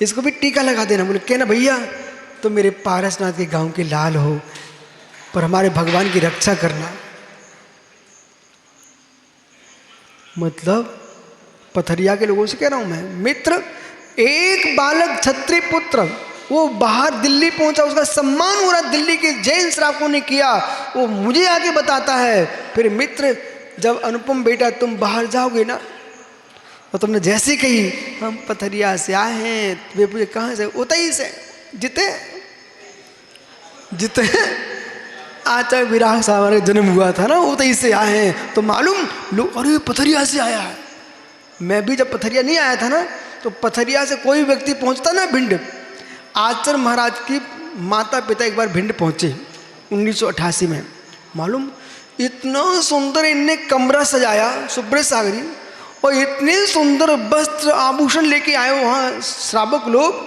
इसको भी टीका लगा देना। बोले कहना भैया तो मेरे पारसनाथ के गांव के लाल हो, पर हमारे भगवान की रक्षा करना। मतलब पथरिया के लोगों से कह रहा हूं मैं, मित्र, एक बालक क्षत्रिय पुत्र वो बाहर दिल्ली पहुंचा, उसका सम्मान हो रहा, दिल्ली के जैन श्रावकों ने किया, वो मुझे आके बताता है। फिर मित्र, जब अनुपम बेटा तुम बाहर जाओगे ना, और तुमने जैसे कही हम पथरिया से आए हैं, वे पूछे कहाँ से? उतई से। जिते आचार्य विराग साहब का जन्म हुआ था ना, उतई से आए हैं। तो मालूम लोग, अरे पथरिया से आया है। मैं भी जब पथरिया नहीं आया था ना, तो पथरिया से कोई व्यक्ति पहुंचता ना भिंड, आचार्य महाराज की माता पिता एक बार भिंड पहुंचे 1988 में। मालूम इतना सुंदर इनने कमरा सजाया, सुब्रत सागरी, और इतने सुंदर वस्त्र आभूषण लेके आए वहाँ श्रावक लोग।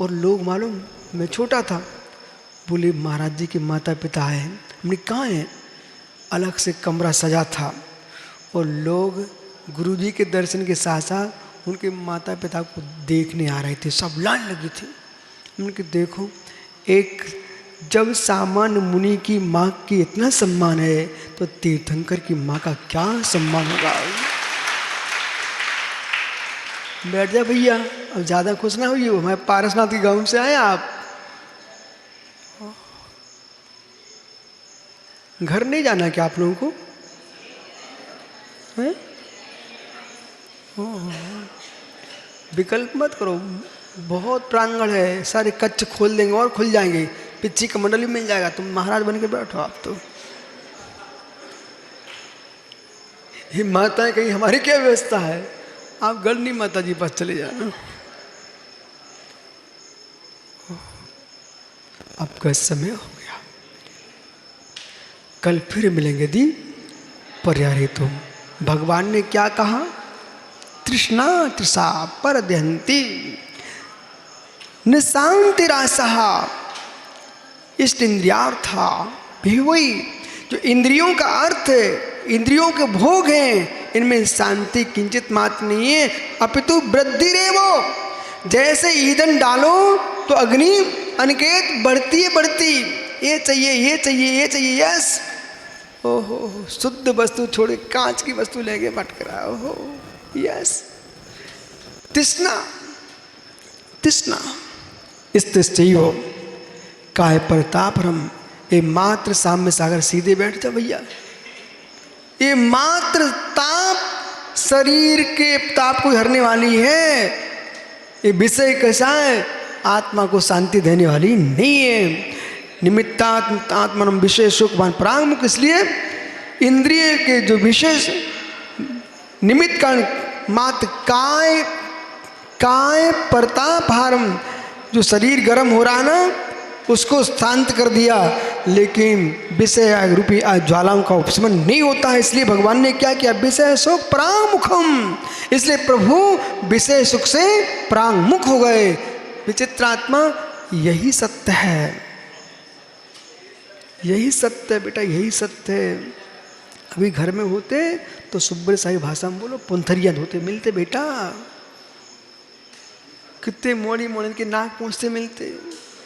और लोग, मालूम मैं छोटा था, बोले महाराज जी के माता पिता आए हैं। हमने कहाँ हैं? अलग से कमरा सजा था, और लोग गुरुजी के दर्शन के साथ साथ उनके माता पिता को देखने आ रहे थे, सब लाइन लगी थी। उनके देखो, एक जब सामान्य मुनि की माँ की इतना सम्मान है, तो तीर्थंकर की माँ का क्या सम्मान होगा। बैठ जा भैया, अब ज़्यादा खुश ना होइए, हमारे पारसनाथ के गांव से आए आप। घर नहीं जाना क्या आप लोगों को? हैं? ओह, विकल्प मत करो, बहुत प्रांगण है, सारे कच्छ खोल देंगे और खुल जाएंगे, पिच्ची का मंडल भी मिल जाएगा, तुम महाराज बन के बैठो आप तो। ये माताएं कहीं हमारी क्या व्यवस्था है? आप गढ़नी माता जी पास चले जाना। अब का समय हो गया, कल फिर मिलेंगे दी पर्यारे तुम। भगवान ने क्या कहा? तृष्णा तृषा परदहन्ति निशांतिरासः इष्ट इंद्रियार्था भी वही। जो इंद्रियों का अर्थ है, इंद्रियों के भोग हैं, इनमें शांति किंचित मात्र नहीं है, अपितु वृद्धि रे वो। जैसे ईंधन डालो तो अग्नि अनिकेत बढ़ती है बढ़ती, ये चाहिए ये चाहिए ये चाहिए, यस। ओहो, शुद्ध वस्तु छोड़ के कांच की वस्तु लेके भटक रहा, ओहो यस। तृष्णा तृष्णा इस्तैव काय परतापरम। ये मात्र साम्य सागर सीधे बैठ जा भैया। ये मात्र ताप शरीर के ताप को हरने वाली है। ये विषय कैसा है? आत्मा को शांति देने वाली नहीं है। निमित्तात्मनम विषय सुखवान प्रांगमुख। इसलिए इंद्रिय के जो विशेष निमित्त कारण मात्र काय परतापहारम, जो शरीर गर्म हो रहा ना उसको शांत कर दिया, लेकिन विषय रूपी ज्वालाओं का उपशमन नहीं होता है। इसलिए भगवान ने क्या किया? विषय सुख प्रांगमुखम। इसलिए प्रभु विषय सुख से प्रांगमुख हो गए। विचित्रात्मा, यही सत्य है, यही सत्य है बेटा, यही सत्य है। अभी घर में होते तो सुब्र साई भाषा में बोलो पुंथरिया धोते मिलते बेटा, कितने मोड़ी मोड़ी के नाक पहुँचते मिलते।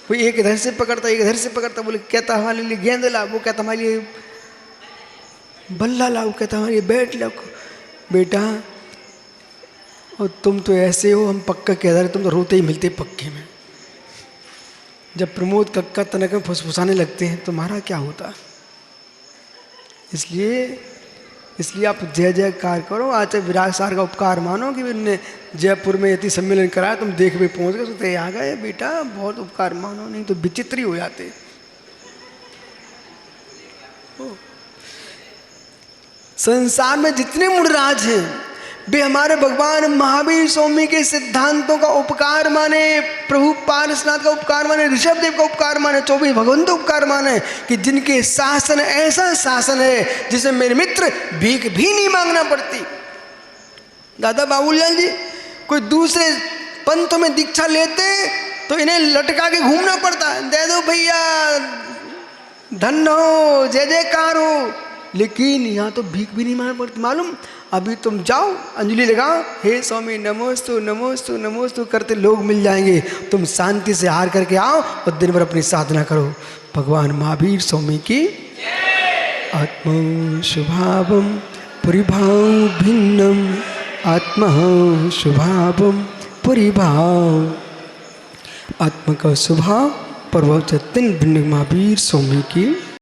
कोई एक इधर से पकड़ता एक इधर से पकड़ता, बोले कहता हमारे लिए गेंद लाओ, वो कहता हमारे लिए बल्ला लाओ, कहता हमारे लिए बैट लाओ। बेटा और तुम तो ऐसे हो, हम पक्का के इधर, तुम तो रोते ही मिलते पक्के में। जब प्रमोद कक्का तनक में फुसफुसाने लगते हैं तुम्हारा क्या होता? इसलिए आप जय जयकार करो। आज विराट सार का उपकार मानो कि उनने जयपुर में यति सम्मेलन कराया, तुम देख भी पहुंच गए, सोते आ गए बेटा, बहुत उपकार मानो, नहीं तो विचित्र ही हो जाते। संसार में जितने मूढ़राज हैं वे हमारे भगवान महावीर स्वामी के सिद्धांतों का उपकार माने, प्रभु पारसनाथ का उपकार माने, ऋषभदेव का उपकार माने, 24 भगवंतों का उपकार माने कि जिनके शासन ऐसा शासन है जिसमें मेरे मित्र भीख भी नहीं मांगना पड़ती। दादा बाबूलाल जी कोई दूसरे पंथों में दीक्षा लेते तो इन्हें लटका के घूमना पड़ता, दे दो भैया, धन हो, जय जयकार हो, लेकिन यहाँ तो भीख भी नहीं मांगना पड़ती। मालूम, अभी तुम जाओ अंजलि लगाओ, हे स्वामी नमोस्तु नमोस्तु नमोस्तु करते लोग मिल जाएंगे। तुम शांति से हार करके आओ और दिन भर अपनी साधना करो। भगवान महावीर स्वामी की आत्मा शुभावम परिभाव भिन्नम, आत्मा शुभावम परिभाव। आत्मा का स्वभाव प्रभाव चैतन्य भिन्न महावीर स्वामी की